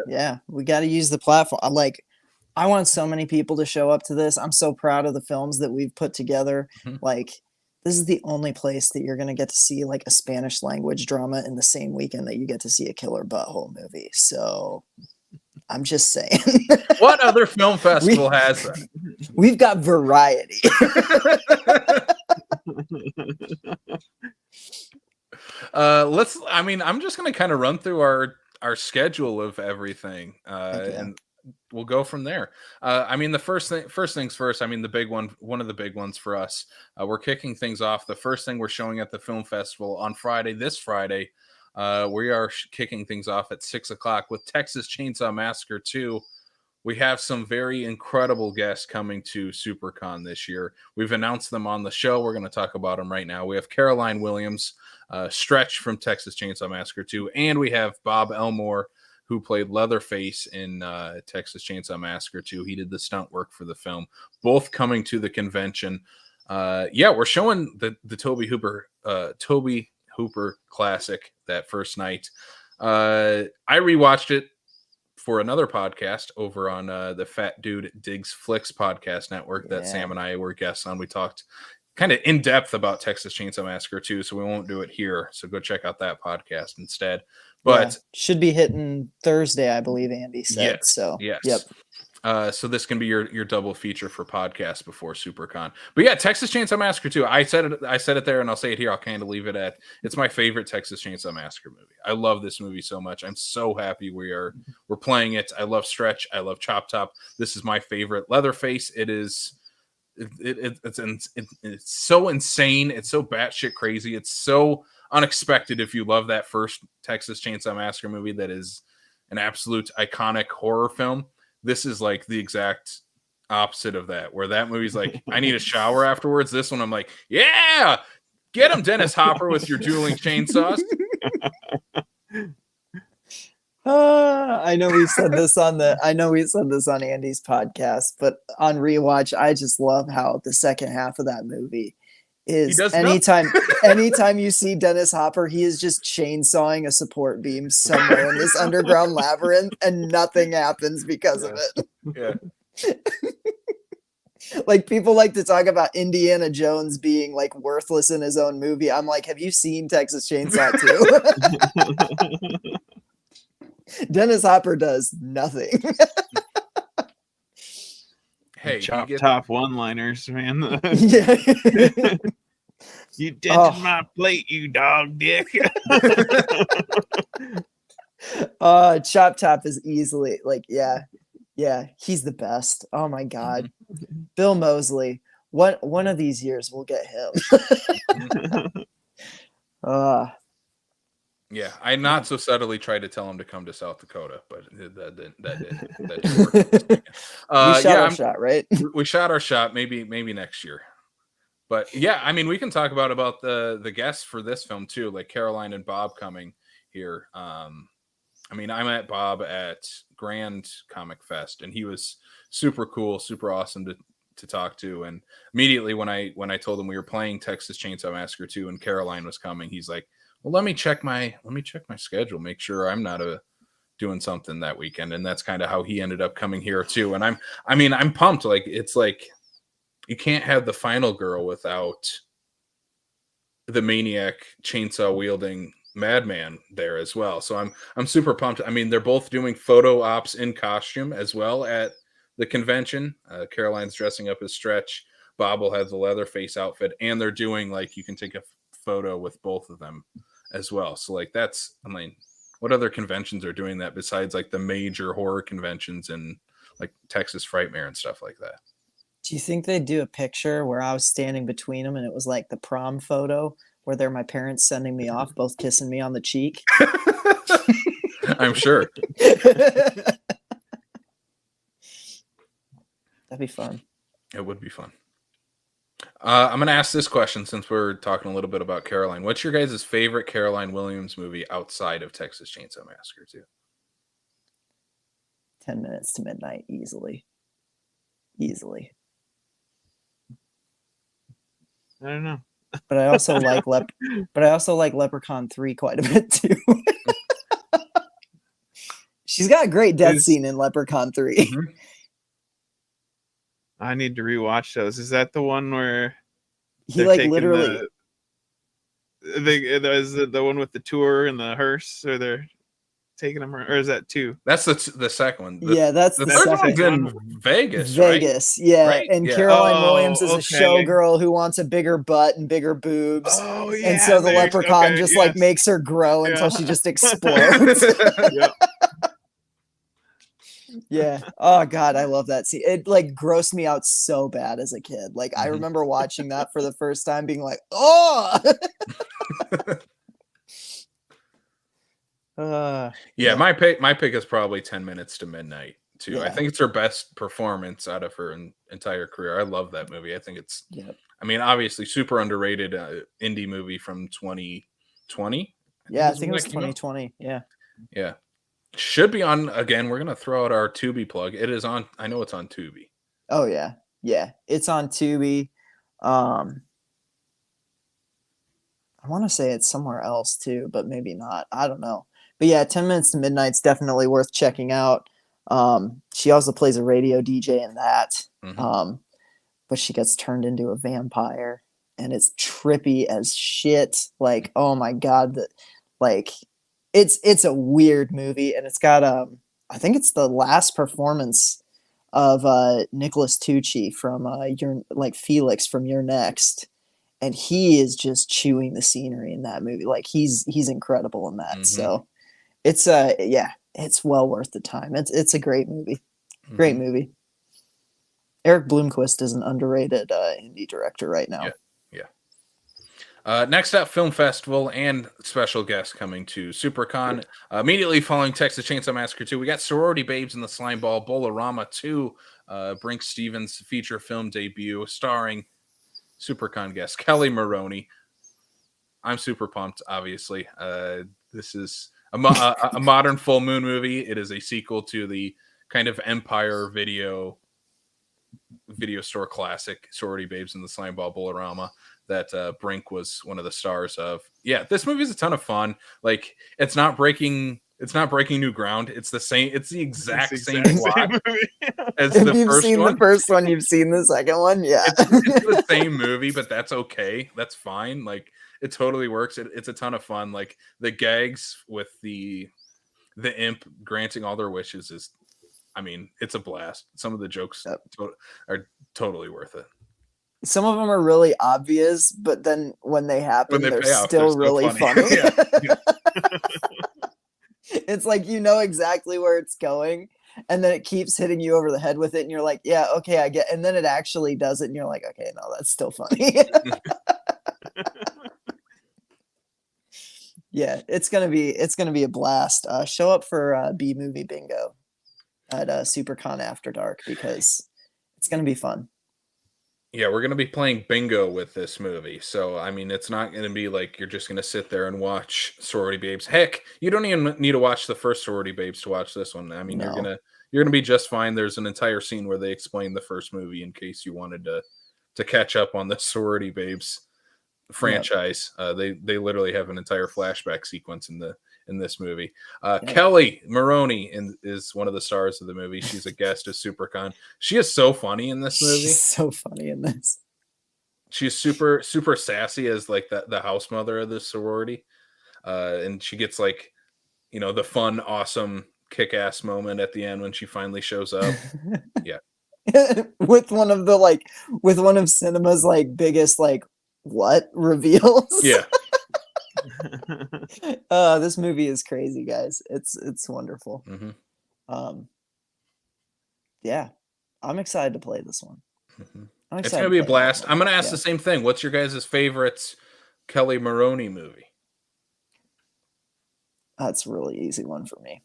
Yeah, we got to use the platform. I want so many people to show up to this. I'm so proud of the films that we've put together. Mhm. Like, this is the only place that you're going to get to see like a Spanish language drama in the same weekend that you get to see a killer butthole movie. So I'm just saying. What other film festival has that? We've got variety. I'm just going to kind of run through our schedule of everything, and we'll go from there. The first things first. I mean, one of the big ones for us. We're kicking things off. The first thing we're showing at the film festival on this Friday, we are kicking things off at 6:00 with Texas Chainsaw Massacre 2. We have some very incredible guests coming to SiouxperCon this year. We've announced them on the show. We're going to talk about them right now. We have Caroline Williams, Stretch from Texas Chainsaw Massacre 2, and we have Bob Elmore, who played Leatherface in Texas Chainsaw Massacre 2. He did the stunt work for the film. Both coming to the convention. We're showing the Tobe Hooper classic that first night. I rewatched it for another podcast over on the Fat Dude Digs Flicks podcast network that Sam and I were guests on. We talked kind of in depth about Texas Chainsaw Massacre 2, so we won't do it here. So go check out that podcast instead. But should be hitting Thursday, I believe Andy said. Yes, so yes. Yep. So this can be your double feature for podcast before SiouxperCon. But yeah, Texas Chainsaw Massacre 2. I said it there, and I'll say it here. I'll kind of leave it at, it's my favorite Texas Chainsaw Massacre movie. I love this movie so much. I'm so happy we're playing it. I love Stretch. I love Chop Top. This is my favorite. Leatherface. It's so insane. It's so batshit crazy. It's so unexpected. If you love that first Texas Chainsaw Massacre movie, that is an absolute iconic horror film. This is like the exact opposite of that, where that movie's like, I need a shower afterwards. This one, I'm like, yeah, get him, Dennis Hopper, with your dueling chainsaws. I know we said this on Andy's podcast, but on rewatch, I just love how the second half of that movie is anytime you see Dennis Hopper, he is just chainsawing a support beam somewhere in this underground labyrinth, and nothing happens because of it. Yeah. Like, people like to talk about Indiana Jones being like worthless in his own movie. I'm like, have you seen Texas Chainsaw 2? Dennis Hopper does nothing. Hey, Chop top one-liners, man. Yeah. You dented my plate, you dog dick. Chop Top is easily like, yeah, he's the best. Oh my god. Bill Moseley. One of these years we'll get him. Yeah, I not so subtly tried to tell him to come to South Dakota, but that didn't work. We shot our shot, right? We shot our shot. Maybe next year. But yeah, I mean, we can talk about the guests for this film too, like Caroline and Bob coming here. I met Bob at Grand Comic Fest, and he was super cool, super awesome to talk to. And immediately when I told him we were playing Texas Chainsaw Massacre 2 and Caroline was coming, he's like, well, let me check my schedule, make sure I'm not doing something that weekend. And that's kind of how he ended up coming here too. And I'm pumped. Like, it's like you can't have the final girl without the maniac chainsaw wielding madman there as well. So I'm super pumped. I mean, they're both doing photo ops in costume as well at the convention. Caroline's dressing up as Stretch. Bobble has the Leatherface outfit, and they're doing like you can take a photo with both of them as well. So like that's, I mean, what other conventions are doing that besides like the major horror conventions and like Texas Frightmare and stuff like that? Do you think they'd do a picture where I was standing between them and it was like the prom photo where they're my parents sending me off, both kissing me on the cheek? I'm sure. That'd be fun. It would be fun. I'm going to ask this question since we're talking a little bit about Caroline. What's your guys' favorite Caroline Williams movie outside of Texas Chainsaw Massacre 2? 10 Minutes to Midnight, easily. I don't know. But I also like Leprechaun 3 quite a bit too. She's got a great death scene in Leprechaun 3. Mm-hmm. I need to rewatch those. Is that the one where He like literally is it the one with the tour and the hearse, or they're taking them, or is that 2? That's the second one. That's the the third one's second in Vegas. Vegas, right? yeah. Right? And Yeah. Caroline Williams is a okay. showgirl who wants a bigger butt and bigger boobs. Oh yeah. And so the leprechaun just like makes her grow until she just explodes. Yep. Yeah. Oh God, I love that scene. It like grossed me out so bad as a kid. Like I remember watching that for the first time, being like, "Oh." Yeah, my pick is probably 10 Minutes to Midnight too. Yeah. I think it's her best performance out of her entire career. I love that movie. I think it's, I mean, obviously super underrated indie movie from 2020. I think it was 2020. Yeah. Should be on again. We're gonna throw out our Tubi plug. It is on. I know it's on Tubi. Oh yeah, it's on Tubi. I want to say it's somewhere else too, but maybe not. I don't know. But yeah, 10 Minutes to Midnight's definitely worth checking out. She also plays a radio DJ in that. But she gets turned into a vampire, and it's trippy as shit. Like, oh my God, it's a weird movie, and it's got I think it's the last performance of Nicholas Tucci from Felix from You're Next, and he is just chewing the scenery in that movie. Like he's incredible in that. So it's it's well worth the time. It's a great movie. Great movie. Eric Bloomquist is an underrated indie director right now. Next up, Film Festival and special guest coming to SiouxperCon. Immediately following Texas Chainsaw Massacre 2, we got Sorority Babes in the Slime Ball Bolorama 2, Brink Stevens' feature film debut, starring SiouxperCon guest Kelly Maroney. I'm super pumped, obviously. This is a modern full moon movie. It is a sequel to the kind of Empire video store classic, Sorority Babes in the Slime Ball Bolorama, that Brink was one of the stars of. Yeah, this movie is a ton of fun. Like, it's not breaking new ground. It's the exact same plot as the first one. If you've seen the first one, you've seen the second one. Yeah, it's the same movie, but that's okay. That's fine. Like, it totally works. It's a ton of fun. Like, the gags with the imp granting all their wishes is, I mean, it's a blast. Some of the jokes are totally worth it. Some of them are really obvious, but then when they happen, they're still really funny. It's like, you know exactly where it's going, and then it keeps hitting you over the head with it, and you're like, yeah, okay, I get. And then it actually does it, and you're like, okay, no, that's still funny. Yeah, it's gonna be a blast. Show up for B Movie Bingo at SiouxperCon After Dark, because it's gonna be fun. Yeah, we're gonna be playing bingo with this movie. So I mean, it's not gonna be like you're just gonna sit there and watch Sorority Babes. Heck, you don't even need to watch the first Sorority Babes to watch this one. I mean, No. you're gonna be just fine. There's an entire scene where they explain the first movie in case you wanted to catch up on the Sorority Babes franchise. They literally have an entire flashback sequence in this movie. Kelly Maroney is one of the stars of the movie. She's a guest of SiouxperCon. She is so funny in this movie. She's so funny in this. She's super sassy as like the house mother of the sorority, and she gets like, you know, the fun, awesome, kick-ass moment at the end when she finally shows up. Yeah. with one of cinema's like biggest like what reveals. Yeah. This movie is crazy, guys. It's wonderful. Mm-hmm. Yeah, I'm excited to play this one. Mm-hmm. I'm It's excited gonna be to a play that blast. one. I'm gonna ask Yeah. the same thing. What's your guys' favorite Kelly Maroney movie? That's a really easy one for me.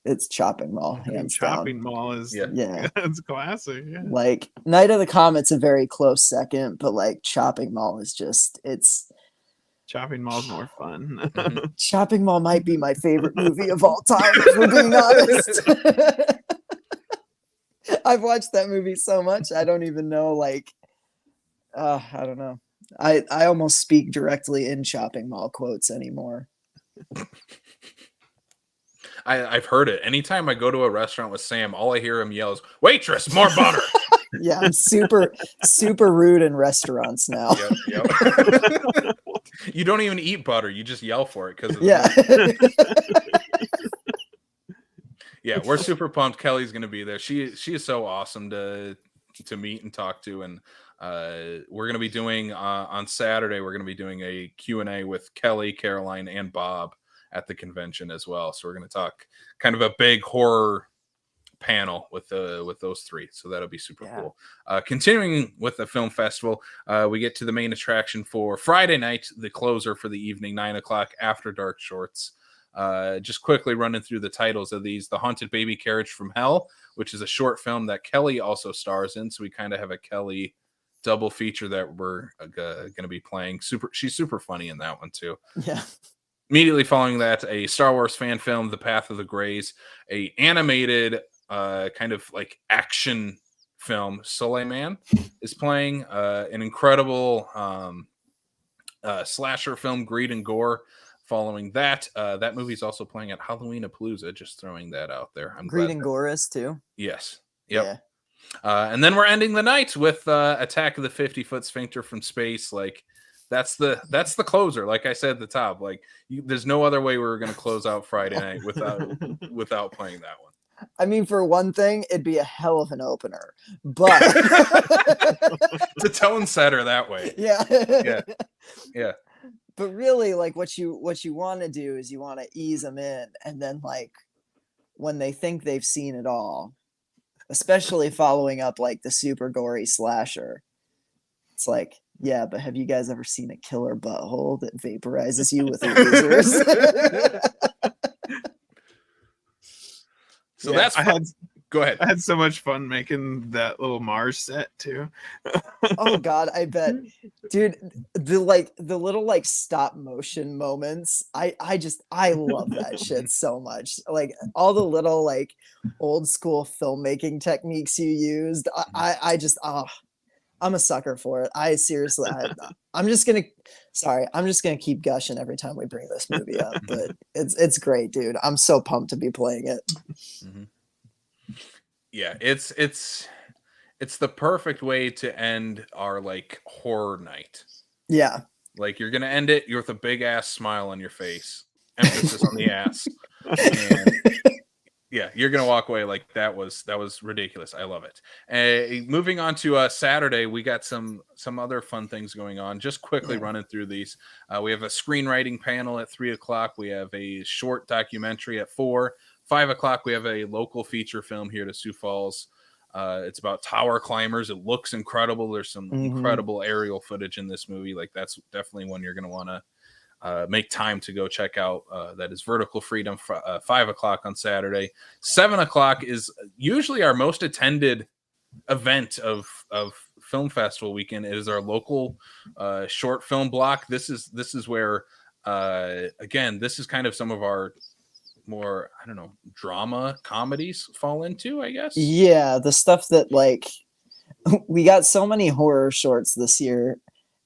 It's Chopping Mall, hands Chopping down. Mall is Yeah. it's classic. Yeah. Like Night of the Comet's a very close second, but like Chopping Mall is just it's Chopping Mall's more fun. Mm-hmm. Chopping Mall might be my favorite movie of all time, if we're being honest. I've watched that movie so much, I don't even know, like, I don't know. I almost speak directly in Chopping Mall quotes anymore. I've heard it. Anytime I go to a restaurant with Sam, all I hear him yell is, "Waitress, more butter!" Yeah, I'm super rude in restaurants now. Yep. You don't even eat butter. You just yell for it because yeah, we're super pumped. Kelly's going to be there. She is so awesome to meet and talk to, and we're going to be doing on Saturday. We're going to be doing a Q&A with Kelly, Caroline, and Bob at the convention as well. So we're going to talk kind of a big horror panel with those three. So that'll be super cool. Continuing with the film festival, we get to the main attraction for Friday night, the closer for the evening, 9:00 After Dark shorts. Just quickly running through the titles of these: The Haunted Baby Carriage from Hell, which is a short film that Kelly also stars in. So we kind of have a Kelly double feature that we're going to be playing. She's super funny in that one too. Yeah. Immediately following that, a Star Wars fan film, The Path of the Greys, a animated kind of like action film, Suleiman is playing, an incredible slasher film, Greed and Gore. Following that, that movie's also playing at Halloweenapalooza. Just throwing that out there. Greed and Gore is too. Yes. Yep. Yeah. And then we're ending the night with Attack of the 50-Foot Sphincter from Space. Like that's the closer. Like I said at the top, like there's no other way we were going to close out Friday night without playing that one. I mean, for one thing, it'd be a hell of an opener, but It's a tone setter that way. Yeah. But really, like what you want to do is you want to ease them in, and then like when they think they've seen it all, especially following up like the super gory slasher, it's like, yeah, but have you guys ever seen a killer butthole that vaporizes you with lasers? So that's go ahead. I had so much fun making that little Mars set too. Oh God, I bet, dude. The little like stop motion moments. I love that shit so much. Like all the little like old school filmmaking techniques you used. I'm a sucker for it. I'm just gonna keep gushing every time we bring this movie up. But it's great, dude. I'm so pumped to be playing it. Mm-hmm. Yeah, it's the perfect way to end our like horror night. Yeah. Like you're gonna end it, you're with a big ass smile on your face. Emphasis on the ass. And yeah, you're gonna walk away like that was ridiculous. I love it. Moving on to Saturday, we got some other fun things going on. Just quickly running through these. We have a screenwriting panel at 3:00. We have a short documentary at 4. 5:00. We have a local feature film here to Sioux Falls. It's about tower climbers. It looks incredible. There's some incredible aerial footage in this movie. Like that's definitely one you're gonna want to make time to go check out. That is Vertical Freedom, 5:00 on Saturday. 7:00 is usually our most attended event of film festival weekend. It is our local short film block. This is where again, this is kind of some of our more, I don't know, drama comedies fall into, I guess. Yeah, the stuff that like we got so many horror shorts this year,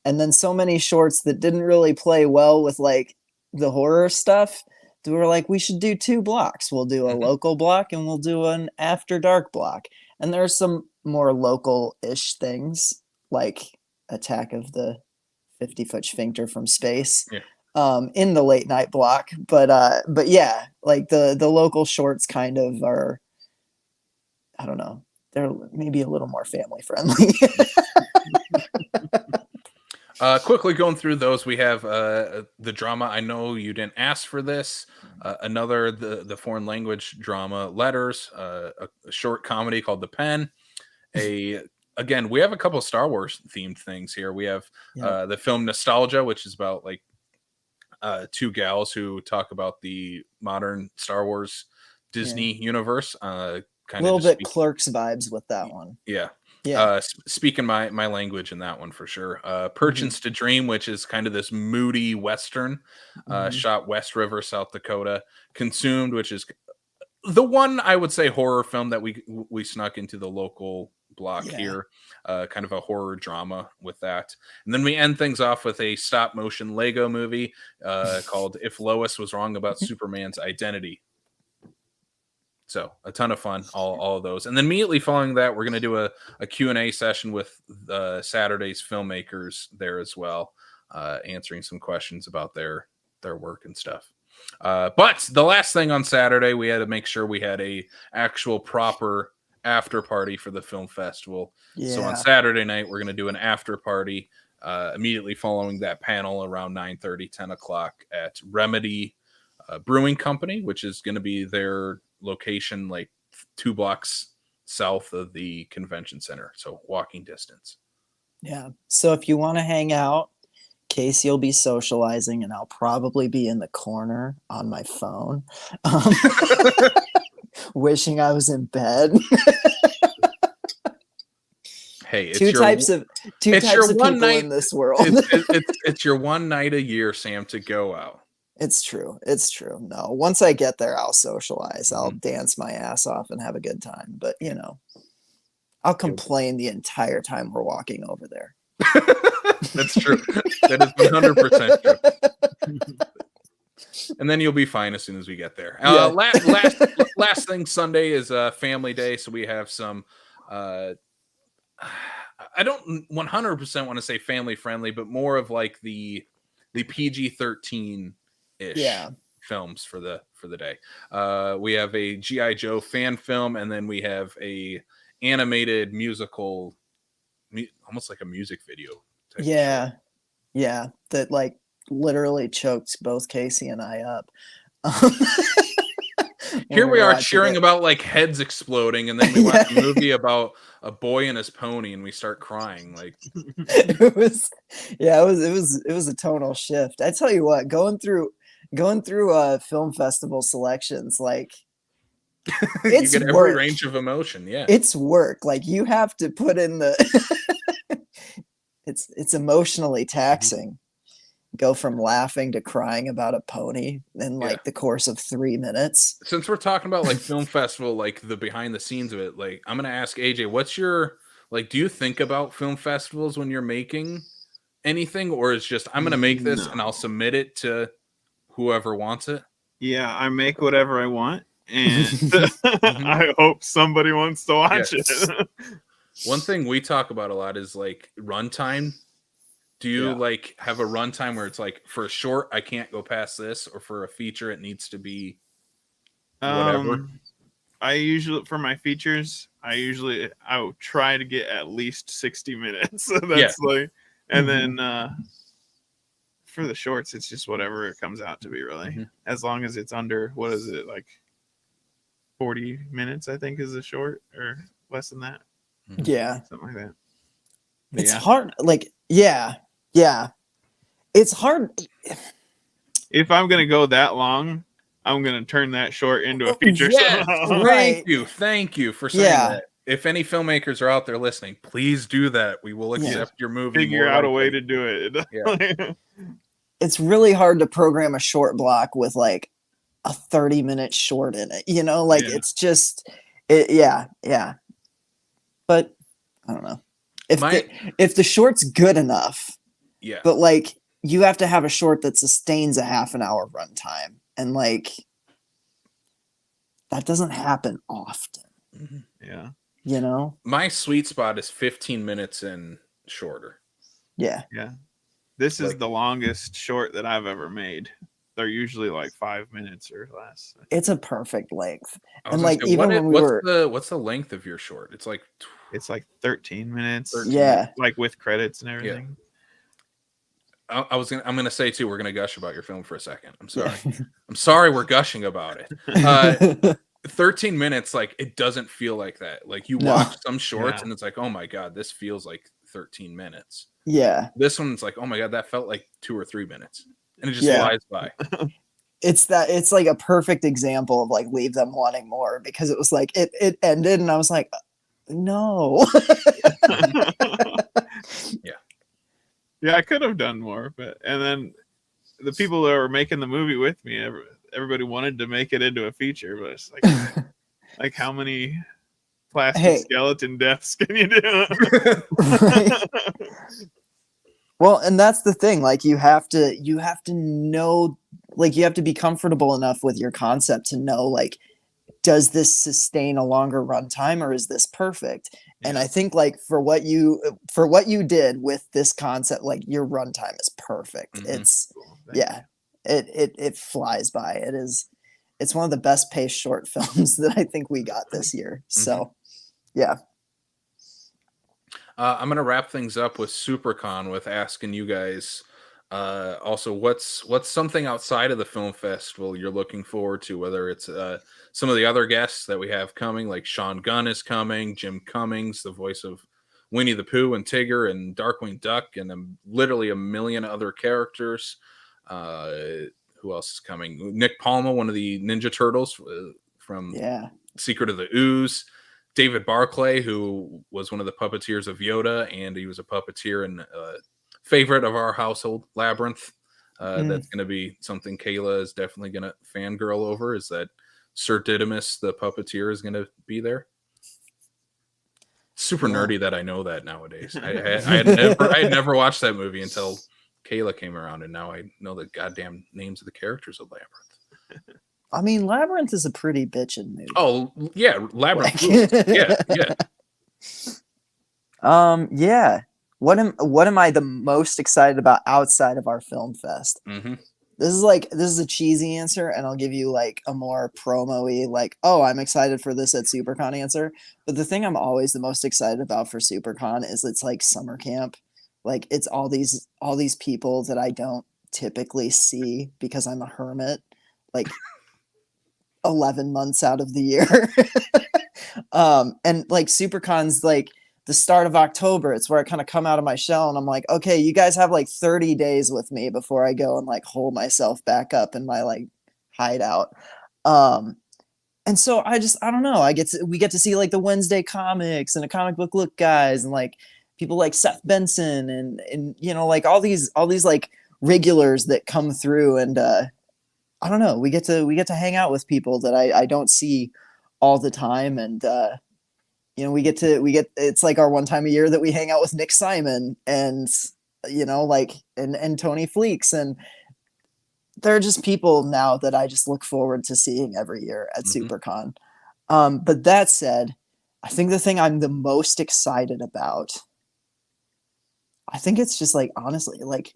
and then so many shorts that didn't really play well with like the horror stuff. We were like, we should do 2 blocks. We'll do a local block and we'll do an after dark block. And there's some more local-ish things like Attack of the 50-foot Sphincter from Space in the late night block. But yeah, like the local shorts kind of are, I don't know, they're maybe a little more family friendly. Quickly going through those, we have the drama. I know you didn't ask for this. Another the foreign language drama, Letters, a short comedy called The Pen. Again, we have a couple of Star Wars themed things here. We have the film Nostalgia, which is about like 2 gals who talk about the modern Star Wars Disney universe. Kind a little bit Clerks vibes with that one. Yeah. Yeah. Speaking my language in that one for sure. Perchance to Dream, which is kind of this moody Western, shot West River, South Dakota. Consumed, which is the one I would say horror film that we snuck into the local block here. Kind of a horror drama with that. And then we end things off with a stop motion Lego movie called If Lois Was Wrong About Superman's Identity. So a ton of fun, all of those. And then immediately following that, we're going to do a Q&A session with Saturday's filmmakers there as well, answering some questions about their work and stuff. But the last thing on Saturday, we had to make sure we had a actual proper after party for the film festival. Yeah. So on Saturday night, we're going to do an after party immediately following that panel around 9:30, 10 o'clock at Remedy Brewing Company, which is going to be their location like 2 blocks south of the convention center, so walking distance. Yeah, so if you want to hang out, Casey will be socializing and I'll probably be in the corner on my phone wishing I was in bed. Hey, it's two types of people in this world. it's your one night a year, Sam, to go out. It's true. No, once I get there, I'll socialize. I'll dance my ass off and have a good time. But, you know, I'll complain the entire time we're walking over there. That's true. That is 100% true. And then you'll be fine as soon as we get there. Last thing, Sunday is Family Day. So we have some, I don't 100% want to say family friendly, but more of like the PG-13 films for the day. We have a G.I. Joe fan film, and then we have a animated musical, almost like a music video type that like literally choked both Casey and I up. Here we are cheering about like heads exploding, and then we watch a movie about a boy and his pony, and we start crying. Like it was a tonal shift. I tell you what, going through film festival selections, like it's you get every range of emotion. Yeah, it's work. Like you have to put in the it's emotionally taxing. Go from laughing to crying about a pony in like the course of 3 minutes. Since we're talking about like film festival, like the behind the scenes of it, like I'm gonna ask AJ, what's your like? Do you think about film festivals when you're making anything, or is just I'm gonna make this and I'll submit it to whoever wants it? Yeah, I make whatever I want, and I hope somebody wants to watch it. One thing we talk about a lot is like runtime. Do you like have a runtime where it's like for a short I can't go past this, or for a feature it needs to be whatever? I usually for my features I will try to get at least 60 minutes. So that's like, and then for the shorts it's just whatever it comes out to be, really. As long as it's under, what is it, like 40 minutes I think is a short, or less than that. Something like that. But it's hard, like it's hard. If I'm gonna go that long, I'm gonna turn that short into a feature. Thank you for saying that. if any filmmakers are out there listening, please do that. We will Yeah. accept your movie. Figure more out a likely. way to do it. Yeah. It's really hard to program a short block with like a 30-minute short in it, you know, like Yeah. it's just yeah. But I don't know if the short's good enough, Yeah. but like you have to have a short that sustains a half an hour runtime, and like that doesn't happen often. Yeah. You know, my sweet spot is 15 minutes and shorter. yeah. This is Like- the longest short that I've ever made. They're usually like 5 minutes or less. It's a perfect length. I was And gonna like say, even when we were what's the length of your short? It's like It's like 13 minutes. 13 yeah. Like with credits and everything. I'm gonna say too, we're gonna gush about your film for a second. I'm sorry. I'm sorry we're gushing about it. 13 minutes, like it doesn't feel like that. Like you No. watch some shorts Yeah. and it's like, oh my god, this feels like 13 minutes. Yeah. This one's like, oh my god, that felt like 2 or 3 minutes. And it just Yeah. flies by. It's like a perfect example of like leave them wanting more, because it was like it ended and I was like, no. Yeah, I could have done more, and then the people that were making the movie with me, everybody wanted to make it into a feature, but it's like, like how many plastic Hey. skeleton deaths can you do? Right? Well, and that's the thing. Like you have to know, like you have to be comfortable enough with your concept to know, like, does this sustain a longer runtime or is this perfect? And I think like for what you did with this concept, like your runtime is perfect. Mhm. It's Cool, thank yeah, it flies by. It's one of the best paced short films that I think we got this year. So yeah. I'm gonna wrap things up with SiouxperCon with asking you guys also what's something outside of the film festival you're looking forward to, whether it's some of the other guests that we have coming, like Sean Gunn is coming, Jim Cummings, the voice of Winnie the Pooh and Tigger and Darkwing Duck, and literally a million other characters. Who else is coming? Nick Palma, one of the Ninja Turtles from Yeah. Secret of the Ooze. David Barclay, who was one of the puppeteers of Yoda, and he was a puppeteer and favorite of our household, Labyrinth. That's going to be something Kayla is definitely going to fangirl over, is that Sir Didymus, the puppeteer, is going to be there. Super nerdy that I know that nowadays. I had never watched that movie until Kayla came around, and now I know the goddamn names of the characters of Labyrinth. I mean, Labyrinth is a pretty bitchin' movie. Oh yeah, Labyrinth. Like- yeah. Yeah. What am I the most excited about outside of our film fest? Mm-hmm. This is a cheesy answer, and I'll give you like a more promo-y, like, oh, I'm excited for this at SiouxperCon answer. But the thing I'm always the most excited about for SiouxperCon is it's like summer camp. Like it's all these people that I don't typically see because I'm a hermit, like 11 months out of the year. And like SiouxperCon's like the start of October. It's where I kind of come out of my shell and I'm like, okay, you guys have like 30 days with me before I go and like hold myself back up in my like hideout. And so I don't know. We get to see like the Wednesday comics and a comic book look guys and like people like Seth Benson and you know, like all these like regulars that come through, and I don't know, we get to hang out with people that I don't see all the time, and you know, we get it's like our one time a year that we hang out with Nick Simon and you know, like and Tony Fleeks, and they're just people now that I just look forward to seeing every year at SiouxperCon. But that said, I think the thing I'm the most excited about, I think it's just like honestly like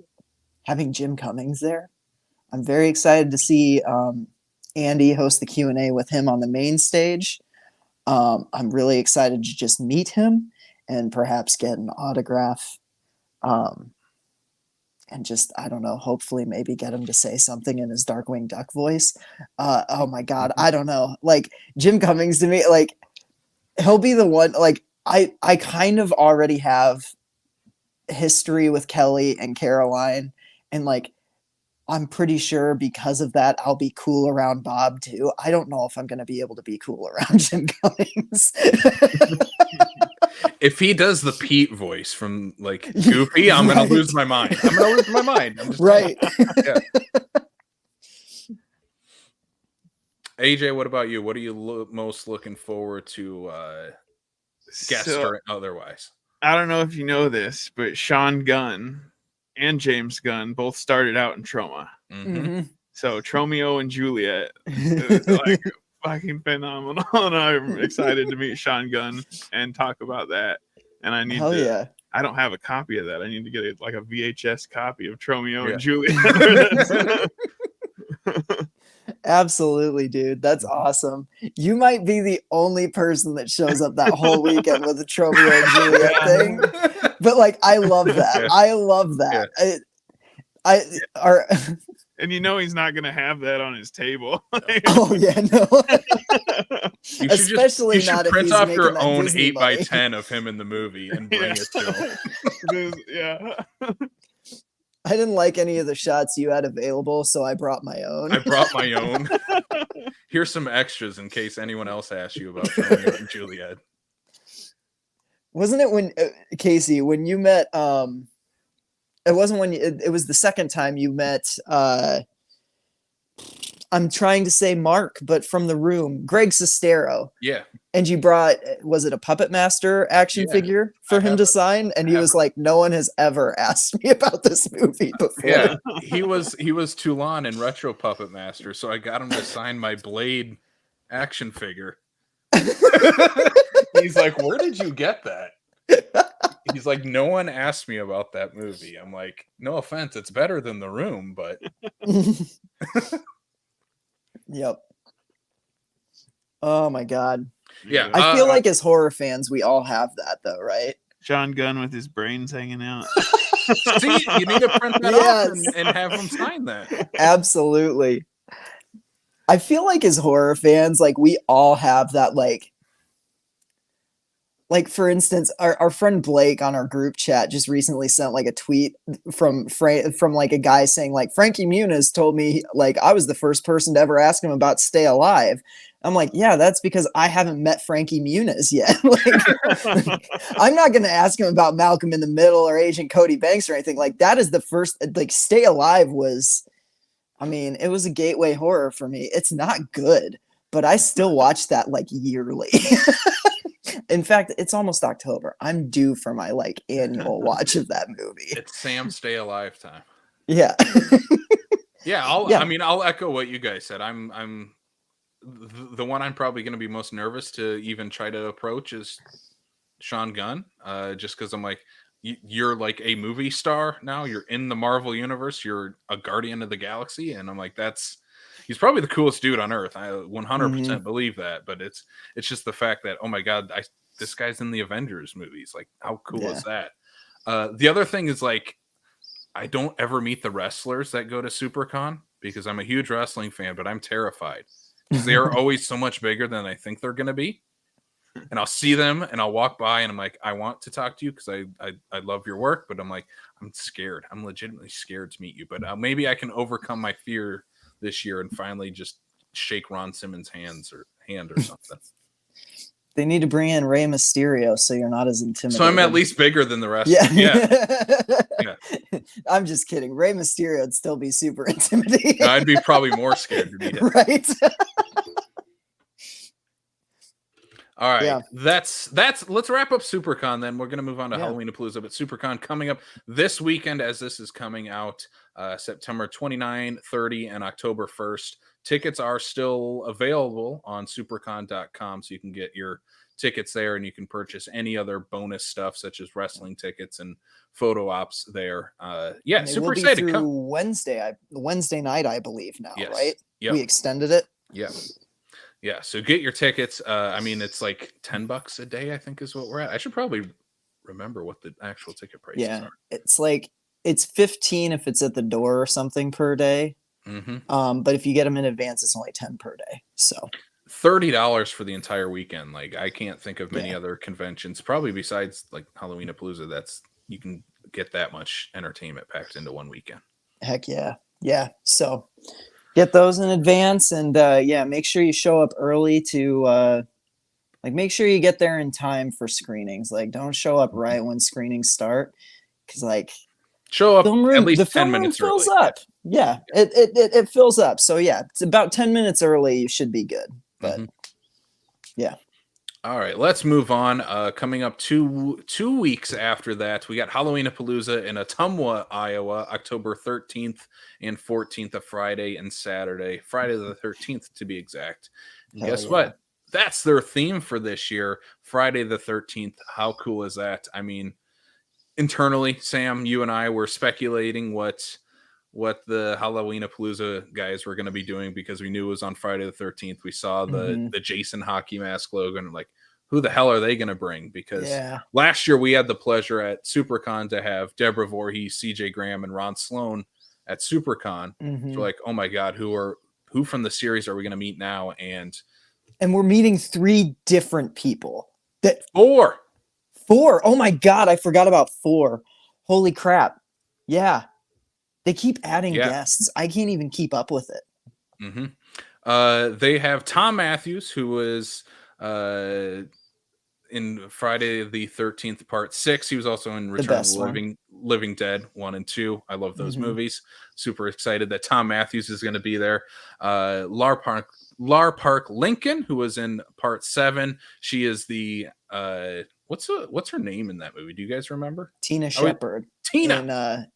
having Jim Cummings there. I'm very excited to see Andy host the Q&A with him on the main stage. I'm really excited to just meet him and perhaps get an autograph. And just, I don't know, hopefully maybe get him to say something in his Darkwing Duck voice. Oh my God, I don't know. Like Jim Cummings to me, like he'll be the one, like I kind of already have history with Kelly and Caroline, and like I'm pretty sure because of that I'll be cool around Bob too. I don't know if I'm going to be able to be cool around Jim Cummings. If he does the Pete voice from like Goofy, I'm gonna lose my mind. I'm gonna lose my mind. I'm just Right. yeah. AJ, what about you? What are you most looking forward to, guest or otherwise? I don't know if you know this, but Sean Gunn and James Gunn both started out in Troma. So Tromeo and Juliet is like fucking phenomenal, and I'm excited to meet Sean Gunn and talk about that. And I need to. I don't have a copy of that. I need to get a VHS copy of Tromeo and Juliet. Absolutely, dude. That's awesome. You might be the only person that shows up that whole weekend with a Tromeo and Juliet thing. But like, I love that. Yeah. I love that. Yeah. And he's not gonna have that on his table. Oh yeah, no. Especially not if print off your own 8x10 of him in the movie and bring it to him. Yeah. I didn't like any of the shots you had available, so I brought my own. Here's some extras in case anyone else asks you about Romeo and Juliet. Wasn't it when Casey, when you met? It wasn't when it was the second time you met. I'm trying to say Mark, but from The Room, Greg Sestero. Yeah. And you brought, was it a Puppet Master action figure for him to sign? And he was like, no one has ever asked me about this movie before. Yeah, he was Toulon in Retro Puppet Master, so I got him to sign my Blade action figure. He's like, where did you get that? He's like, no one asked me about that movie. I'm like, no offense, it's better than The Room, but... Yep. Oh my God. Yeah. I feel like as horror fans, we all have that though, right? Sean Gunn with his brains hanging out. See, you need to print that off and have him sign that. Absolutely. I feel like as horror fans, like we all have that, like for instance, our friend Blake on our group chat just recently sent like a tweet from like a guy saying like Frankie Muniz told me like I was the first person to ever ask him about Stay Alive. I'm like, yeah, that's because I haven't met Frankie Muniz yet. like, I'm not going to ask him about Malcolm in the Middle or Agent Cody Banks or anything. Like that is the first, like Stay Alive was, I mean, it was a gateway horror for me. It's not good, but I still watch that like yearly. In fact, it's almost October. I'm due for my like annual watch of that movie. It's Sam Stay Alive time. Yeah. I'll echo what you guys said. I'm the one I'm probably going to be most nervous to even try to approach is Sean Gunn. Just because I'm like, you're like a movie star now. You're in the Marvel universe. You're a Guardian of the Galaxy, and I'm like, he's probably the coolest dude on earth. I 100% believe that, but it's just the fact that, oh my God, this guy's in the Avengers movies. Like, how cool is that? The other thing is like, I don't ever meet the wrestlers that go to SiouxperCon because I'm a huge wrestling fan, but I'm terrified because they are always so much bigger than I think they're going to be. And I'll see them and I'll walk by and I'm like, I want to talk to you because I love your work, but I'm like, I'm scared. I'm legitimately scared to meet you, but maybe I can overcome my fear this year and finally just shake Ron Simmons' hand or something. They need to bring in Rey Mysterio so you're not as intimidated. So I'm at least bigger than the rest. Yeah. I'm just kidding. Rey Mysterio would still be super intimidating. No, I'd be probably more scared to meet him. Right. All right. That's let's wrap up SiouxperCon then. We're going to move on to Halloweenapalooza, but SiouxperCon coming up this weekend as this is coming out September 29, 30, and October 1st. Tickets are still available on SiouxperCon.com, so you can get your tickets there and you can purchase any other bonus stuff such as wrestling tickets and photo ops there. Super excited. Wednesday night, I believe now, right? Yep. We extended it. Yeah, so get your tickets. I mean, it's like $10 a day, I think is what we're at. I should probably remember what the actual ticket prices are. It's like, it's 15 if it's at the door or something per day. But if you get them in advance, it's only 10 per day. So $30 for the entire weekend. Like, I can't think of many other conventions, probably besides like Halloweenapalooza, that's you can get that much entertainment packed into one weekend. Heck yeah. Yeah. So get those in advance and make sure you show up early to Like, make sure you get there in time for screenings. Like, don't show up right when screenings start, because like Show up film at room, least the 10 film room minutes fills early. up. Yeah, it fills up. So yeah, it's about 10 minutes early. You should be good. But yeah. All right, let's move on. Coming up two weeks after that, we got Halloweenapalooza in Ottumwa, Iowa, October 13th and 14th, a Friday and Saturday. Friday the 13th, to be exact. And Hell guess yeah. what? That's their theme for this year, Friday the 13th. How cool is that? I mean, internally, Sam, you and I were speculating what the Halloweenapalooza guys were going to be doing because we knew it was on Friday the 13th. We saw the Jason hockey mask logo and like, who the hell are they going to bring? Because last year we had the pleasure at SuperCon to have Deborah Voorhees, CJ Graham, and Ron Sloan at SuperCon. So like, oh my God, who from the series are we going to meet now? And we're meeting 3 different people. Four. Oh my God, I forgot about 4. Holy crap. Yeah. They keep adding guests. I can't even keep up with it. They have Tom Matthews, who was in Friday the 13th, Part 6. He was also in Return of the Living Dead 1 and 2. I love those movies. Super excited that Tom Matthews is going to be there. Lar Park Lincoln, who was in Part 7. She is the what's her name in that movie? Do you guys remember? Tina Shepard. Tina.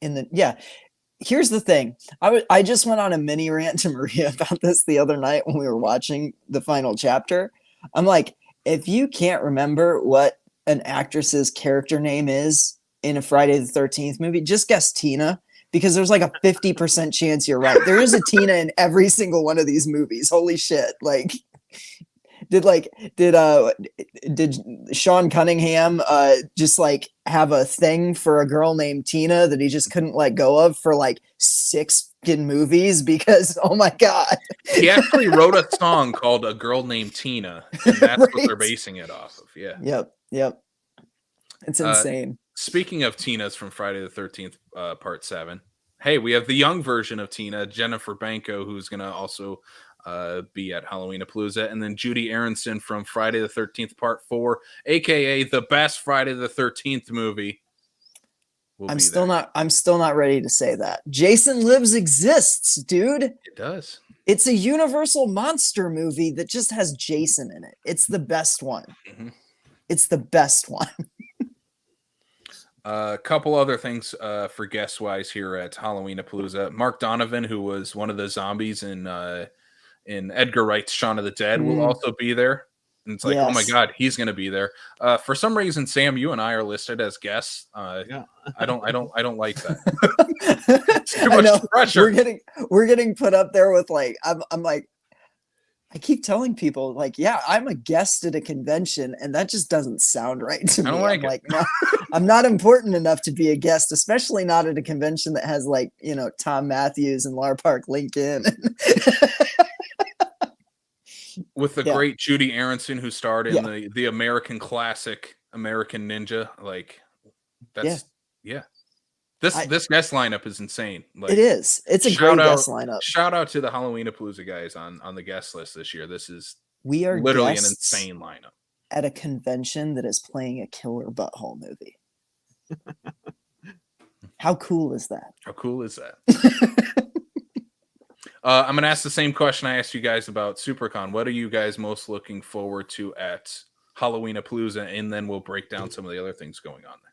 Here's the thing. I just went on a mini rant to Maria about this the other night when we were watching the final chapter. I'm like, if you can't remember what an actress's character name is in a Friday the 13th movie, just guess Tina, because there's like a 50% chance you're right. There is a Tina in every single one of these movies. Holy shit. Like, did Sean Cunningham just like have a thing for a girl named Tina that he just couldn't let go of for like 6 movies? Because oh my God, he actually wrote a song called "A Girl Named Tina," and that's what they're basing it off of. Yep, it's insane. Speaking of Tinas from Friday the 13th, Part 7. Hey, we have the young version of Tina, Jennifer Banco, who's gonna also be at Halloweenapalooza, and then Judy Aronson from Friday the 13th Part 4, aka the best Friday the 13th movie. I'm still not ready to say that. Jason Lives exists, dude. It does. It's a Universal monster movie that just has Jason in it. It's the best one. It's the best one. A couple other things for guest wise here at Halloweenapalooza. Mark Donovan, who was one of the zombies in Edgar Wright's Shaun of the Dead, will also be there. And it's like, oh my God, he's going to be there. For some reason, Sam, you and I are listed as guests. I don't like that. Too much pressure. We're getting put up there with like, I'm like, I keep telling people like, yeah, I'm a guest at a convention, and that just doesn't sound right to me. I don't like I'm like, no, I'm not important enough to be a guest, especially not at a convention that has like, Tom Matthews and Lar Park Lincoln. With the great Judy Aronson, who starred in the American classic American Ninja. Like, that's This guest lineup is insane. Like, it is. It's a great guest lineup. Shout out to the Halloweenapalooza guys on the guest list this year. We are literally an insane lineup at a convention that is playing a killer butthole movie. How cool is that? How cool is that? I'm going to ask the same question I asked you guys about SuperCon. What are you guys most looking forward to at Halloweenapalooza? And then we'll break down some of the other things going on there.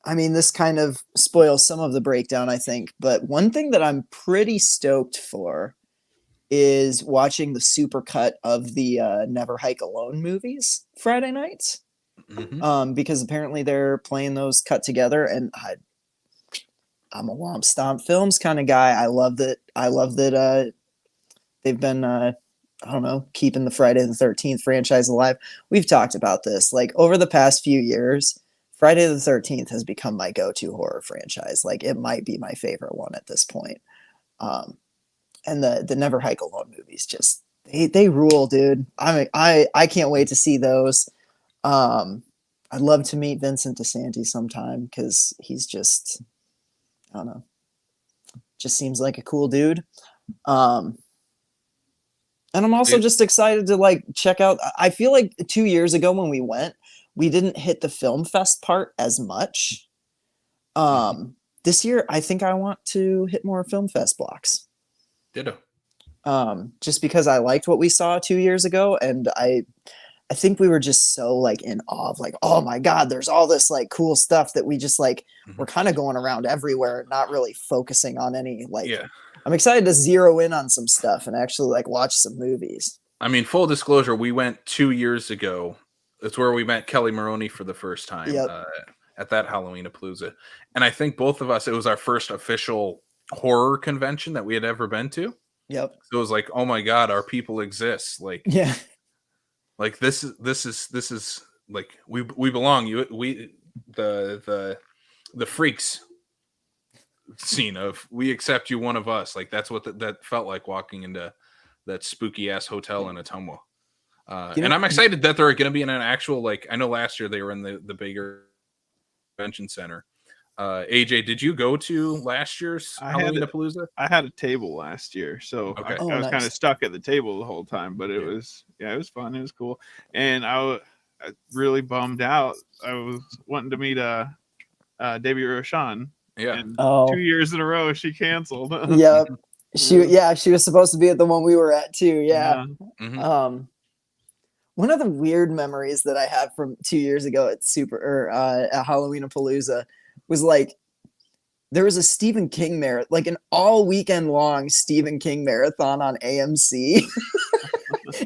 I mean, this kind of spoils some of the breakdown, I think. But one thing that I'm pretty stoked for is watching the supercut of the Never Hike Alone movies Friday nights. Because apparently they're playing those cut together, and I'm a Womp Stomp Films kind of guy. I love that they've been I don't know, keeping the Friday the 13th franchise alive. We've talked about this. Like, over the past few years, Friday the 13th has become my go-to horror franchise. Like, it might be my favorite one at this point. And the Never Hike Alone movies just they rule, dude. I can't wait to see those. I'd love to meet Vincent DeSanti sometime, because he's just, I don't know, just seems like a cool dude. And I'm also just excited to like check out. I feel like 2 years ago when we went, we didn't hit the film fest part as much. This year, I think I want to hit more film fest blocks. Ditto. Just because I liked what we saw 2 years ago, and I think we were just so like in awe of like, oh my God, there's all this like cool stuff that we just like we're kind of going around everywhere, not really focusing on any like. Yeah. I'm excited to zero in on some stuff and actually like watch some movies. I mean, full disclosure, we went 2 years ago. It's where we met Kelly Maroney for the first time at that Halloweenapalooza. And I think both of us, it was our first official horror convention that we had ever been to. Yep. So it was like, oh my God, our people exist. Like, yeah. Like this is like we belong. The freaks scene of we accept you, one of us. Like that's what that felt like walking into that spooky ass hotel in Ottumwa. And I'm excited that they're going to be in an actual, like, I know last year they were in the bigger convention center. AJ, did you go to last year's Halloweenapalooza? I had a table last year, so I was kind of stuck at the table the whole time, but it was fun. It was cool. And I really bummed out. I was wanting to meet Debbie Roshan. Yeah. And 2 years in a row she canceled. Yep. She was supposed to be at the one we were at too. Yeah. One of the weird memories that I have from 2 years ago at at Halloweenapalooza was like there was a Stephen King marathon, like an all weekend long Stephen King marathon on AMC.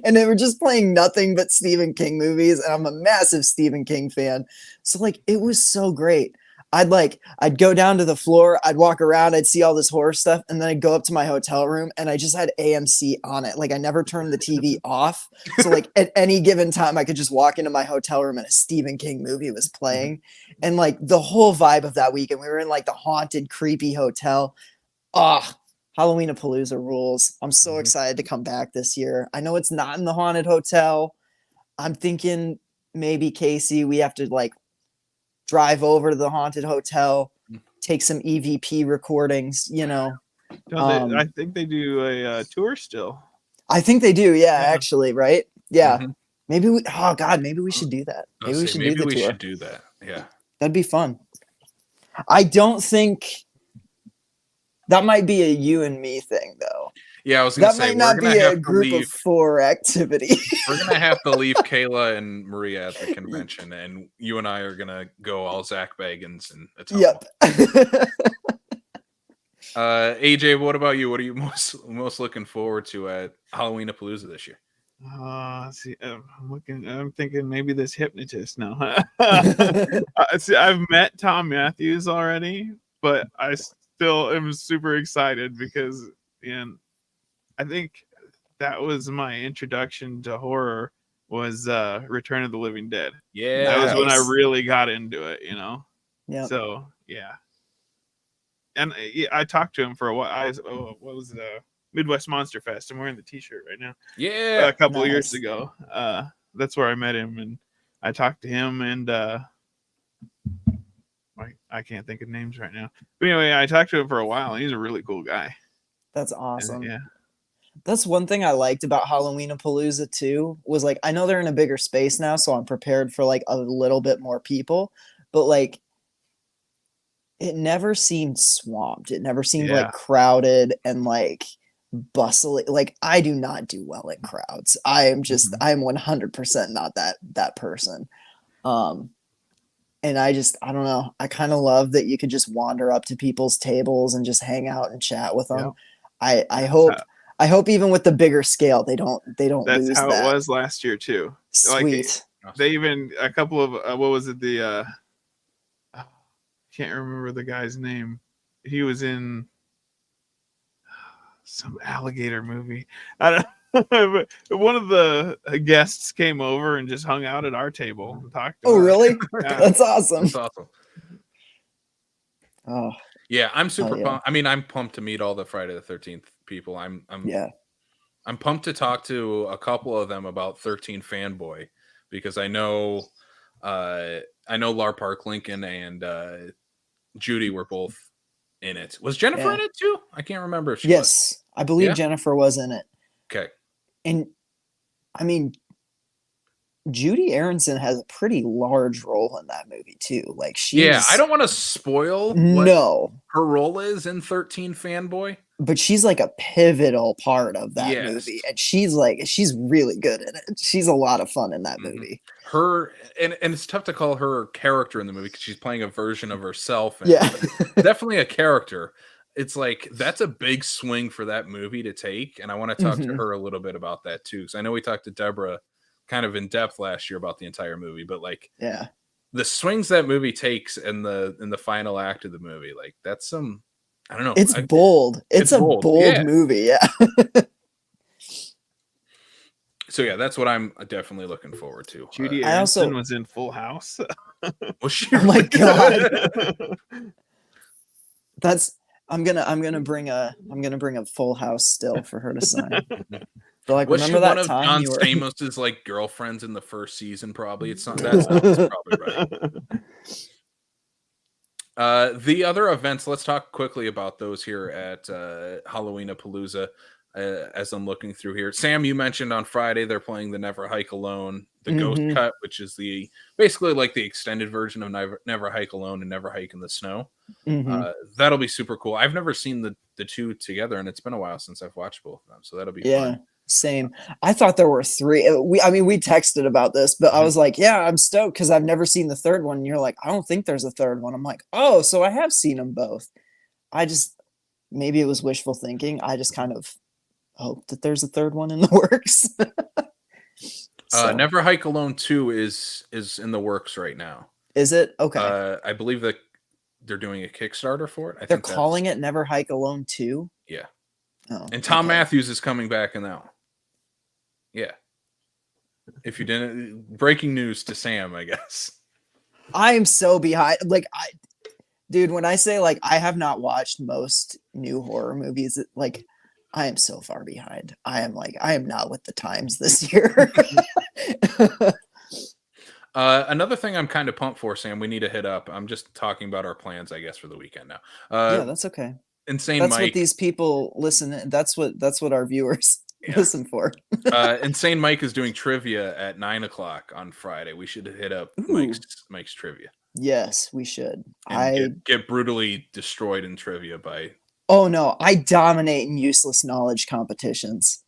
And they were just playing nothing but Stephen King movies. And I'm a massive Stephen King fan. So like it was so great. I'd go down to the floor, I'd walk around, I'd see all this horror stuff, and then I'd go up to my hotel room and I just had AMC on it. Like I never turned the TV off. So like at any given time I could just walk into my hotel room and a Stephen King movie was playing. And like the whole vibe of that weekend, we were in like the haunted, creepy hotel. Halloweenapalooza rules. I'm so excited to come back this year. I know it's not in the haunted hotel. I'm thinking maybe Casey, we have to like drive over to the haunted hotel, take some EVP recordings, you know. I think they do a tour still. I think they do, actually, right? Yeah. Maybe we should do that. Maybe we should do that. Yeah. That'd be fun. I don't think that might be a you and me thing though. Yeah, I was going to say, that might not be a group of 4 activity. We're going to have to leave Kayla and Maria at the convention, and you and I are going to go all Zach Bagans and Yep. AJ, what about you? What are you most looking forward to at Halloweenapalooza this year? I'm thinking maybe this hypnotist now. See, I've met Tom Matthews already, but I still am super excited because I think that was my introduction to horror was Return of the Living Dead. Yeah. That was when I really got into it, you know? Yeah. So, yeah. And I talked to him for a while. What was it? Midwest Monster Fest. I'm wearing the t-shirt right now. Yeah. A couple of years ago. That's where I met him, and I talked to him, and I can't think of names right now. But anyway, I talked to him for a while, and he's a really cool guy. That's awesome. And, yeah. That's one thing I liked about Halloweenapalooza too, was like, I know they're in a bigger space now, so I'm prepared for like a little bit more people, but like it never seemed swamped. It never seemed like crowded and like bustling. Like I do not do well in crowds. I am 100% not that person. And I don't know. I kind of love that you could just wander up to people's tables and just hang out and chat with them. Yeah. I hope even with the bigger scale, they don't That's lose how that. it was last year too. Sweet. Like, they even a couple of what was it? The can't remember the guy's name. He was in some alligator movie. I don't know. But one of the guests came over and just hung out at our table and talked to us. Really? Yeah. That's awesome. That's awesome. Oh. Yeah, I'm super pumped. I mean, I'm pumped to meet all the Friday the 13th people. I'm pumped to talk to a couple of them about 13 Fanboy because I know Lar Park Lincoln and Judy were both in it. Was Jennifer in it too? I can't remember if she was. I believe Jennifer was in it. Okay. And I mean, Judy Aronson has a pretty large role in that movie too. Like she's I don't want to spoil what no, her role is in 13 Fanboy. but she's like a pivotal part of that Yes. movie, and she's really good in it. She's a lot of fun in that movie. Her and it's tough to call her a character in the movie because she's playing a version of herself. And Yeah, definitely a character. It's like that's a big swing for that movie to take, and I want to talk to her a little bit about that too. Because I know we talked to Deborah kind of in depth last year about the entire movie, but like the swings that movie takes in the final act of the movie, like that's some I don't know. It's bold. It's a bold movie. Yeah. So yeah, that's what I'm definitely looking forward to. Judy Aronson was in Full House. Was she? Oh my god. I'm gonna bring a Full House still for her to sign. But like, was remember she that one of time John you were Stamos' like girlfriends in the first season? Probably. It's not that sounds probably right. The other events, let's talk quickly about those here at Halloweenapalooza. As I'm looking through here, Sam, you mentioned on Friday they're playing the Never Hike Alone, the Ghost Cut, which is basically like the extended version of Never Hike Alone and Never Hike in the Snow. That'll be super cool. I've never seen the two together, and it's been a while since I've watched both of them, so that'll be fun. Same. I thought there were 3. We texted about this, but I was like, yeah, I'm stoked because I've never seen the third one. And you're like, I don't think there's a third one. I'm like, oh, so I have seen them both. Maybe it was wishful thinking. I just kind of hope that there's a third one in the works. Never Hike Alone 2 is in the works right now. Is it? Okay. I believe that they're doing a Kickstarter for it. They're calling it Never Hike Alone 2? Yeah. Oh, and Tom Matthews is coming back in that one. Yeah. If you didn't, breaking news to Sam, I guess. I am so behind. Like, dude, when I say like I have not watched most new horror movies, like I am so far behind. I am not with the times this year. Another thing I'm kind of pumped for, Sam, we need to hit up. I'm just talking about our plans, I guess, for the weekend now. Yeah, that's okay. Insane That's Mike. what these people listen. That's what our viewers listen for. Insane Mike is doing trivia at 9:00 on Friday. We should hit up Mike's trivia. Yes, we should. And get brutally destroyed in trivia by. Oh no, I dominate in useless knowledge competitions.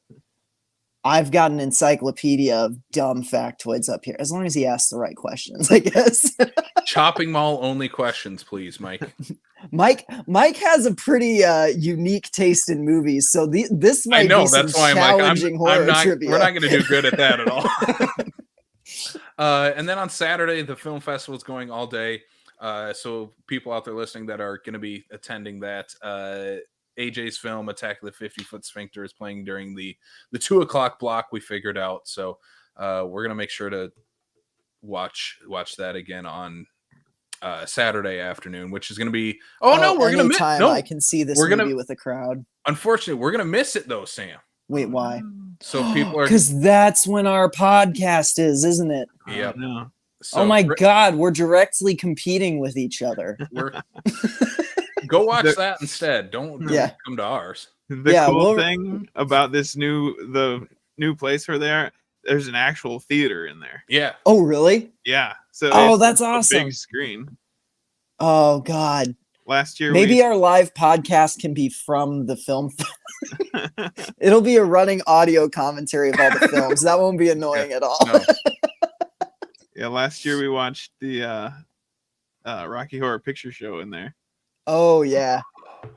I've got an encyclopedia of dumb factoids up here. As long as he asks the right questions, I guess. Chopping mall only questions, please, Mike. Mike has a pretty unique taste in movies, so this might be some challenging horror trivia. We're not going to do good at that at all. And then on Saturday, the film festival is going all day. So people out there listening that are going to be attending that, AJ's film Attack of the 50-Foot Sphincter is playing during the 2:00 block we figured out. So we're going to make sure to watch that again on Saturday afternoon, which is going to be we're going to miss I can see this movie with a crowd. Unfortunately, we're going to miss it though, Sam. Wait, why? So people are, because that's when our podcast is, isn't it? Yeah. No. So, oh my God, we're directly competing with each other. Go watch that instead. Don't come to ours. The cool thing about the new place we're there, there's an actual theater in there. Yeah. Oh, really? Yeah. So that's awesome. Big screen. Oh God. Last year, maybe our live podcast can be from the film. It'll be a running audio commentary of all the films. That won't be annoying at all. No. Yeah, last year we watched the Rocky Horror Picture Show in there. Oh yeah.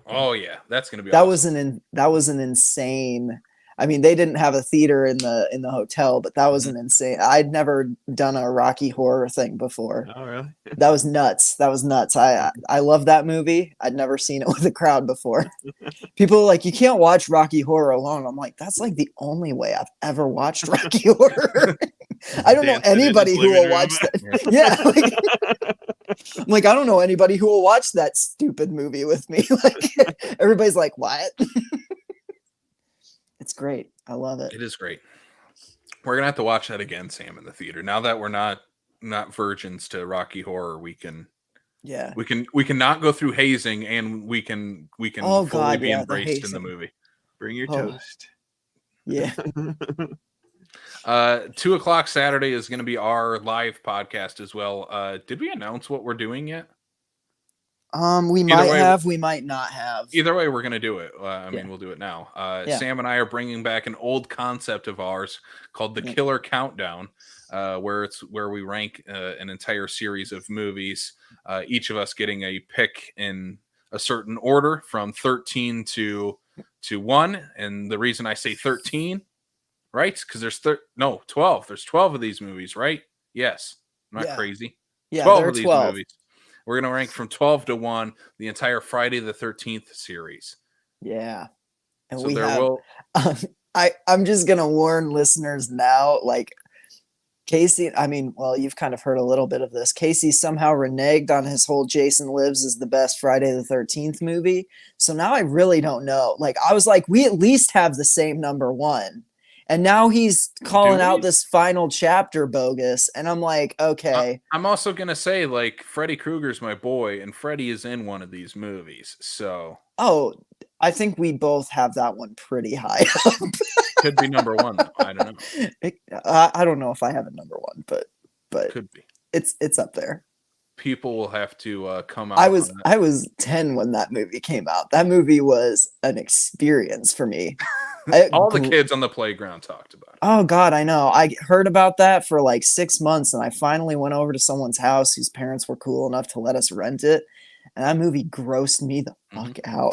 Oh yeah, that's gonna be. That awesome. That was an insane. I mean, they didn't have a theater in the hotel, but that was an insane. I'd never done a Rocky Horror thing before. Oh really? That was nuts. I love that movie. I'd never seen it with a crowd before. People are like, you can't watch Rocky Horror alone. I'm like, that's like the only way I've ever watched Rocky Horror. I don't know anybody who will watch that. Yeah. I'm like, I don't know anybody who will watch that stupid movie with me. Like, everybody's like, what? It's great. I love it. It is great. We're gonna have to watch that again, Sam, in the theater. Now that we're not virgins to Rocky Horror, we can not go through hazing, and we can fully be embraced in the movie. Bring your toast. Yeah. 2 o'clock Saturday is going to be our live podcast as well. Did we announce what we're doing yet? We might have, we might not have. Either way, we're going to do it. I mean, Yeah. we'll do it now. Yeah. Sam and I are bringing back an old concept of ours called the Killer Countdown, where we rank an entire series of movies, each of us getting a pick in a certain order from 13 to 1. And the reason I say 13, right? Because there's 12. There's 12 of these movies, right? Yes. I'm not crazy. Yeah, 12 there are of these 12. movies. We're going to rank from 12 to 1 the entire Friday the 13th series. Yeah. And so I'm just going to warn listeners now, like Casey, I mean, well, you've kind of heard a little bit of this. Casey somehow reneged on his whole Jason Lives is the best Friday the 13th movie. So now I really don't know. Like, I was like, we at least have the same number 1. And now he's calling out this final chapter bogus. And I'm like, okay. I'm also going to say, like, Freddy Krueger's my boy, and Freddy is in one of these movies. So. Oh, I think we both have that one pretty high up. Could be number 1, though. I don't know. I don't know if I have it number 1, but could be. It's up there. People will have to come out. I was 10 when that movie came out. That movie was an experience for me. All the kids on the playground talked about it. Oh God, I know. I heard about that for like 6 months, and I finally went over to someone's house whose parents were cool enough to let us rent it. And that movie grossed me the fuck out.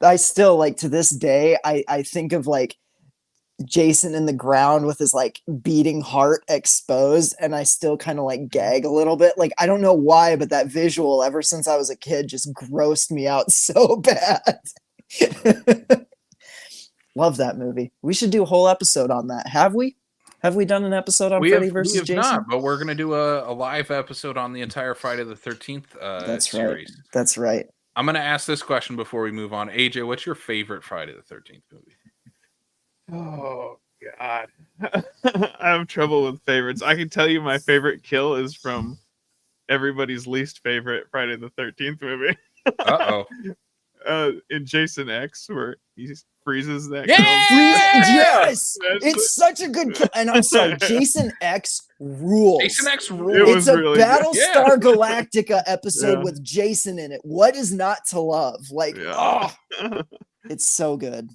I still, like, to this day, I think of like Jason in the ground with his like beating heart exposed, and I still kind of like gag a little bit. Like, I don't know why, but that visual ever since I was a kid just grossed me out so bad. Love that movie. We should do a whole episode on that. Have we done an episode on Freddy versus Jason? Not, but we're going to do a live episode on the entire Friday the 13th series. Right. That's right. I'm going to ask this question before we move on. AJ, what's your favorite Friday the 13th movie? Oh, God. I have trouble with favorites. I can tell you my favorite kill is from everybody's least favorite Friday the 13th movie. In Jason X, where he freezes that girl. Yes! It's such a good kill. And I'm sorry, Jason X rules. Jason X rules. It's a Battlestar Galactica episode with Jason in it. What is not to love? Like, it's so good.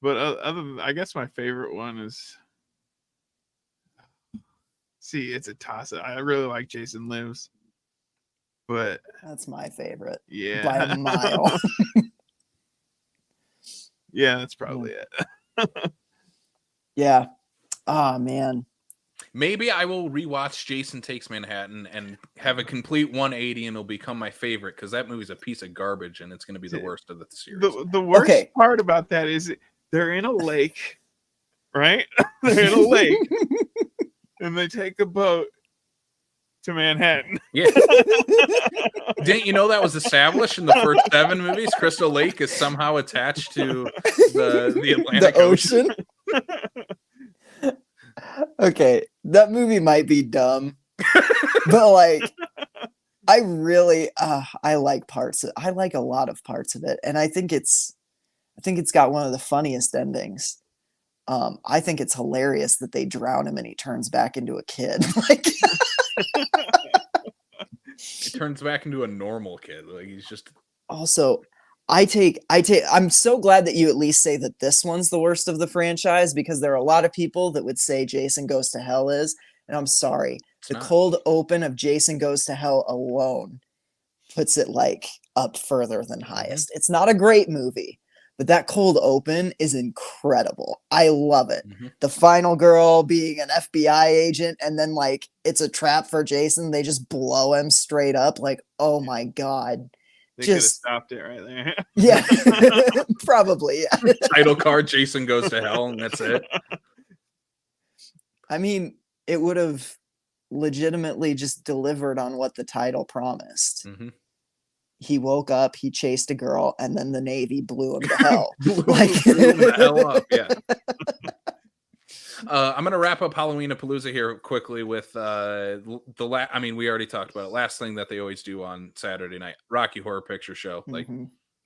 But other than, I guess my favorite one is. See, it's a toss. I really like Jason Lives, but that's my favorite. Yeah, by a mile. Yeah, that's probably it. Yeah. Oh man. Maybe I will rewatch Jason Takes Manhattan and have a complete 180, and it'll become my favorite because that movie's a piece of garbage, and it's going to be the worst of the series. The worst part about that is they're in a lake, right? They're in a lake, and they take a boat to Manhattan. Yeah. Didn't you know that was established in the first 7 movies? Crystal Lake is somehow attached to the Atlantic Ocean. Okay, that movie might be dumb, but like, I really, I like parts. I like a lot of parts of it, and I think it's got one of the funniest endings. I think it's hilarious that they drown him and he turns back into a kid. Like, he turns back into a normal kid. Like, he's just. Also, I'm so glad that you at least say that this one's the worst of the franchise, because there are a lot of people that would say Jason Goes to Hell is, and I'm sorry. The cold open of Jason Goes to Hell alone puts it like up further than highest. It's not a great movie, but that cold open is incredible. I love it. The final girl being an FBI agent, and then like it's a trap for Jason. They just blow him straight up. Like, oh my God. They could have stopped it right there. Yeah, probably. Yeah. Title card, Jason Goes to Hell, and that's it. I mean, it would have legitimately just delivered on what the title promised. He woke up, he chased a girl, and then the Navy blew him to hell. Blew him the hell up, yeah. I'm going to wrap up Halloweenapalooza here quickly with we already talked about it. Last thing that they always do on Saturday night, Rocky Horror Picture Show. Like,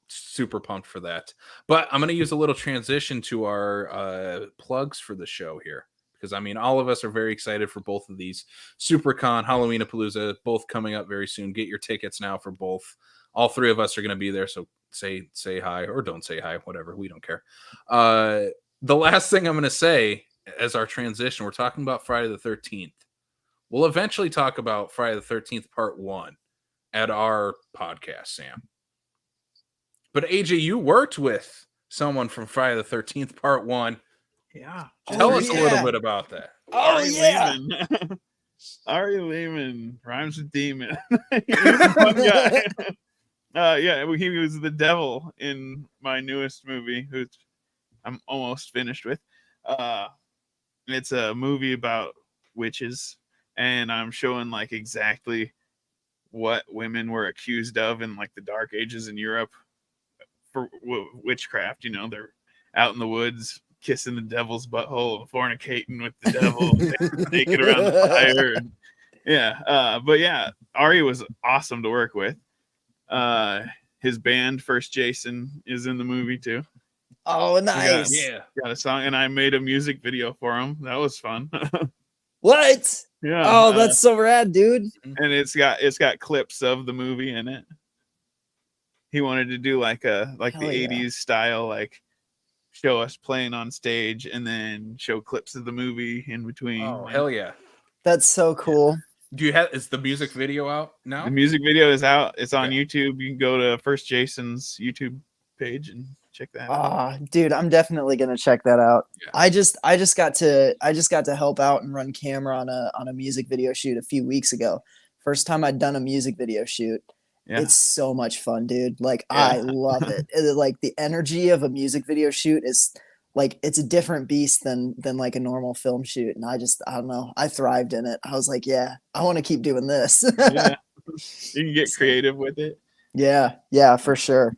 super pumped for that. But I'm going to use a little transition to our plugs for the show here, because I mean, all of us are very excited for both of these. SiouxperCon, Halloweenapalooza, both coming up very soon. Get your tickets now for both. All three of us are going to be there, so say hi or don't say hi, whatever. We don't care. The last thing I'm going to say as our transition, we're talking about Friday the 13th. We'll eventually talk about Friday the 13th Part 1 at our podcast, Sam. But AJ, you worked with someone from Friday the 13th Part 1. Yeah. Tell us a little bit about that. Ari Lehman. Ari Lehman rhymes with demon. He's a fun guy. He was the devil in my newest movie, which I'm almost finished with. It's a movie about witches, and I'm showing like exactly what women were accused of in like the Dark Ages in Europe for witchcraft. You know, they're out in the woods kissing the devil's butthole and fornicating with the devil, naked around the fire. And, but yeah, Ari was awesome to work with. His band, First Jason, is in the movie too. Oh, nice. Got a song, and I made a music video for him. That was fun. What? Yeah. Oh, that's so rad, dude. And it's got clips of the movie in it. He wanted to do like the 80s style, like show us playing on stage and then show clips of the movie in between. Oh, hell yeah. That's so cool. Is the music video out now? The music video is out. It's on YouTube. You can go to First Jason's YouTube page and check that out. Dude, I'm definitely gonna check that out. Yeah. I just got to help out and run camera on a music video shoot a few weeks ago. First time I'd done a music video shoot. Yeah. It's so much fun, dude. Like, I love it. Like, the energy of a music video shoot is like, it's a different beast than like a normal film shoot. And I don't know. I thrived in it. I was like, yeah, I want to keep doing this. Yeah. You can get creative with it. Yeah, for sure.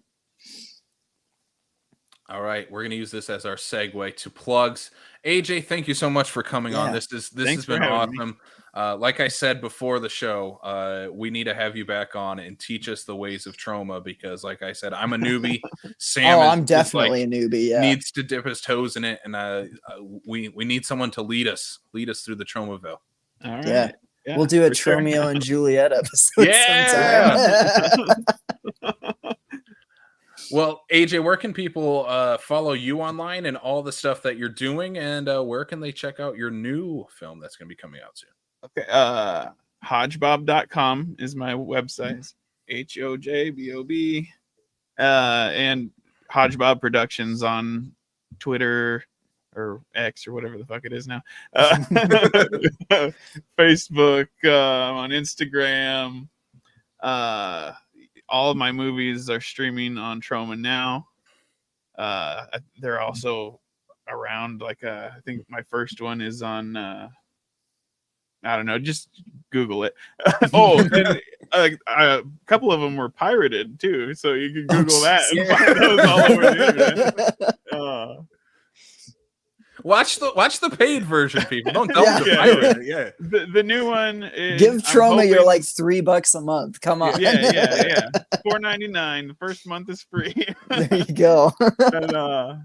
All right, we're going to use this as our segue to plugs. AJ, thank you so much for coming on. This has been awesome. Like I said before the show, we need to have you back on and teach us the ways of trauma, because, like I said, I'm a newbie. Sam, I'm definitely a newbie. Yeah, needs to dip his toes in it, and we need someone to lead us through the Tromaville. All right. Yeah. We'll do a Tromeo and Juliet episode sometime. Well, AJ, where can people follow you online and all the stuff that you're doing, and where can they check out your new film that's going to be coming out soon? Okay, hodgebob.com is my website. HOJBOB. And Hodgebob Productions on Twitter or X or whatever the fuck it is now. Facebook, on Instagram. All of my movies are streaming on Troma now. They're also around, like, I think my first one is on, I don't know, just Google it. And a couple of them were pirated too, so you can Google that and find those all over the internet. Watch the paid version, people. Don't tell them to pirate it. Yeah. The new one is, give Troma your like $3 a month. Come on. Yeah. $4.99. The first month is free. There you go. And,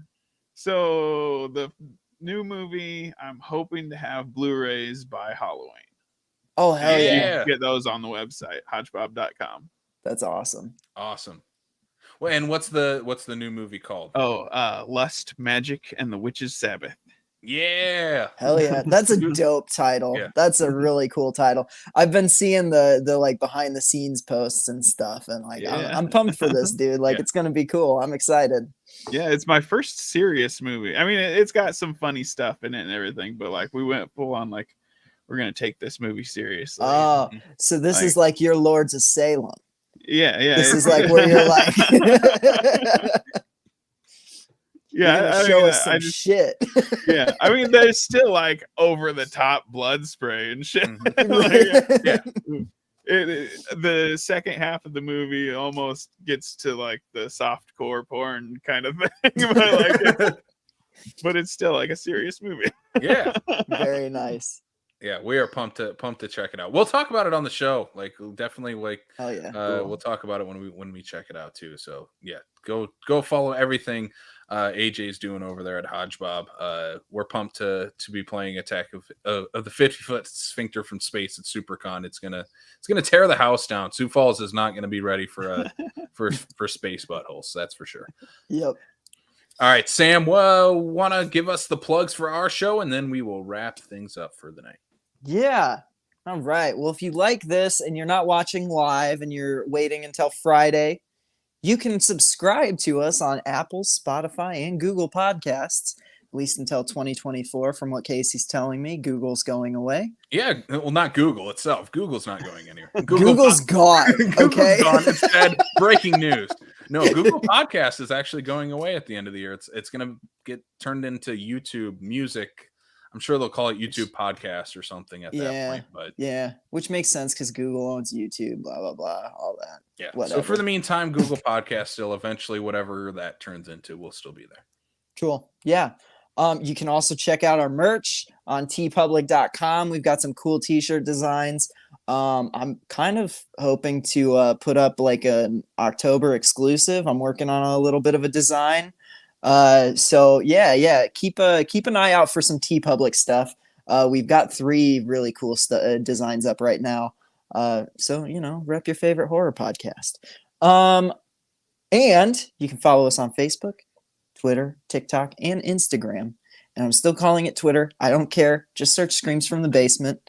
so the new movie, I'm hoping to have Blu-rays by Halloween. Oh, hell yeah. You can get those on the website, hodgebob.com. That's awesome. Well, and what's the new movie called? Lust, Magic, and the Witch's Sabbath. Yeah. Hell yeah. That's a dope title. Yeah. That's a really cool title. I've been seeing the like behind the scenes posts and stuff, and like I'm pumped for this, dude. Like it's gonna be cool. I'm excited. Yeah, it's my first serious movie. I mean, it's got some funny stuff in it and everything, but like we went full on, like, we're gonna take this movie seriously. Oh, so this is like your Lords of Salem. Yeah. This is like where you're like show us some shit. Yeah, I mean, there's still like over the top blood spray and shit. The second half of the movie almost gets to like the soft core porn kind of thing, but it's still like a serious movie. Yeah. Very nice. Yeah, we are pumped to check it out. We'll talk about it on the show. Like, definitely, like, Oh yeah. cool. We'll talk about it when we check it out too. So yeah, go follow everything AJ's doing over there at Hodgebob. We're pumped to be playing Attack of the 50-foot Sphincter from space at SiouxperCon. It's gonna tear the house down. Sioux Falls is not gonna be ready for for space buttholes. That's for sure. Yep. All right, Sam, want to give us the plugs for our show, and then we will wrap things up for the night. Yeah. All right. Well, if you like this and you're not watching live and you're waiting until Friday, you can subscribe to us on Apple, Spotify, and Google Podcasts, at least until 2024, from what Casey's telling me. Google's going away. Yeah, well, not Google itself. Google's not going anywhere. Google's gone. Okay. Google's gone. Instead, breaking news. No, Google Podcast is actually going away at the end of the year. It's going to get turned into YouTube Music. I'm sure they'll call it YouTube Podcast or something at that point. But yeah, which makes sense because Google owns YouTube, blah, blah, blah, all that. Yeah. Whatever. So for the meantime, Google Podcast still eventually, whatever that turns into, will still be there. Cool. Yeah. You can also check out our merch on tpublic.com. We've got some cool t-shirt designs. I'm kind of hoping to put up like an October exclusive. I'm working on a little bit of a design. So yeah, keep an eye out for some TeePublic stuff. We've got 3 really cool designs up right now. So, rep your favorite horror podcast. And you can follow us on Facebook, Twitter, TikTok, and Instagram. And I'm still calling it Twitter. I don't care. Just search Screams from the Basement.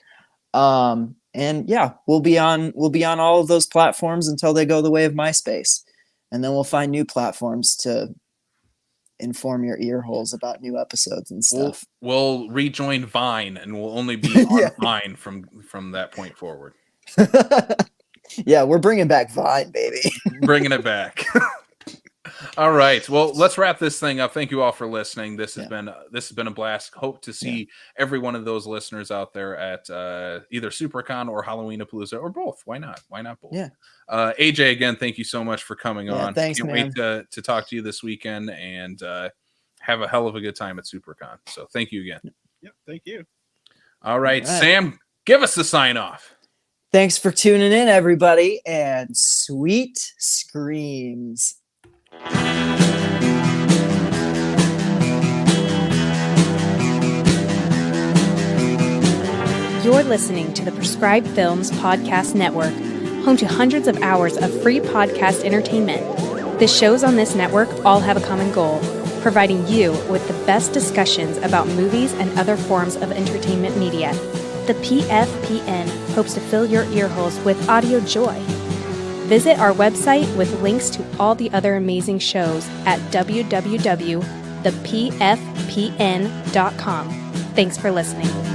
And yeah, we'll be on all of those platforms until they go the way of MySpace. And then we'll find new platforms to inform your ear holes about new episodes and stuff. We'll rejoin Vine, and we'll only be on Vine from that point forward. Yeah, we're bringing back Vine, baby. Bringing it back. All right. Well, let's wrap this thing up. Thank you all for listening. This has been a blast. Hope to see every one of those listeners out there at either SuperCon or Halloweenapalooza, or both. Why not? Why not both? Yeah. AJ, again, thank you so much for coming on. Thanks, Can't man. wait to talk to you this weekend and have a hell of a good time at SuperCon. So thank you again. Yep. Thank you. All right. Sam, give us the sign off. Thanks for tuning in, everybody, and sweet screams. You're listening to the Prescribed Films Podcast Network, home to hundreds of hours of free podcast entertainment. The shows on this network all have a common goal, providing you with the best discussions about movies and other forms of entertainment media. The PFPN hopes to fill your earholes with audio joy. Visit our website with links to all the other amazing shows at www.thepfpn.com. Thanks for listening.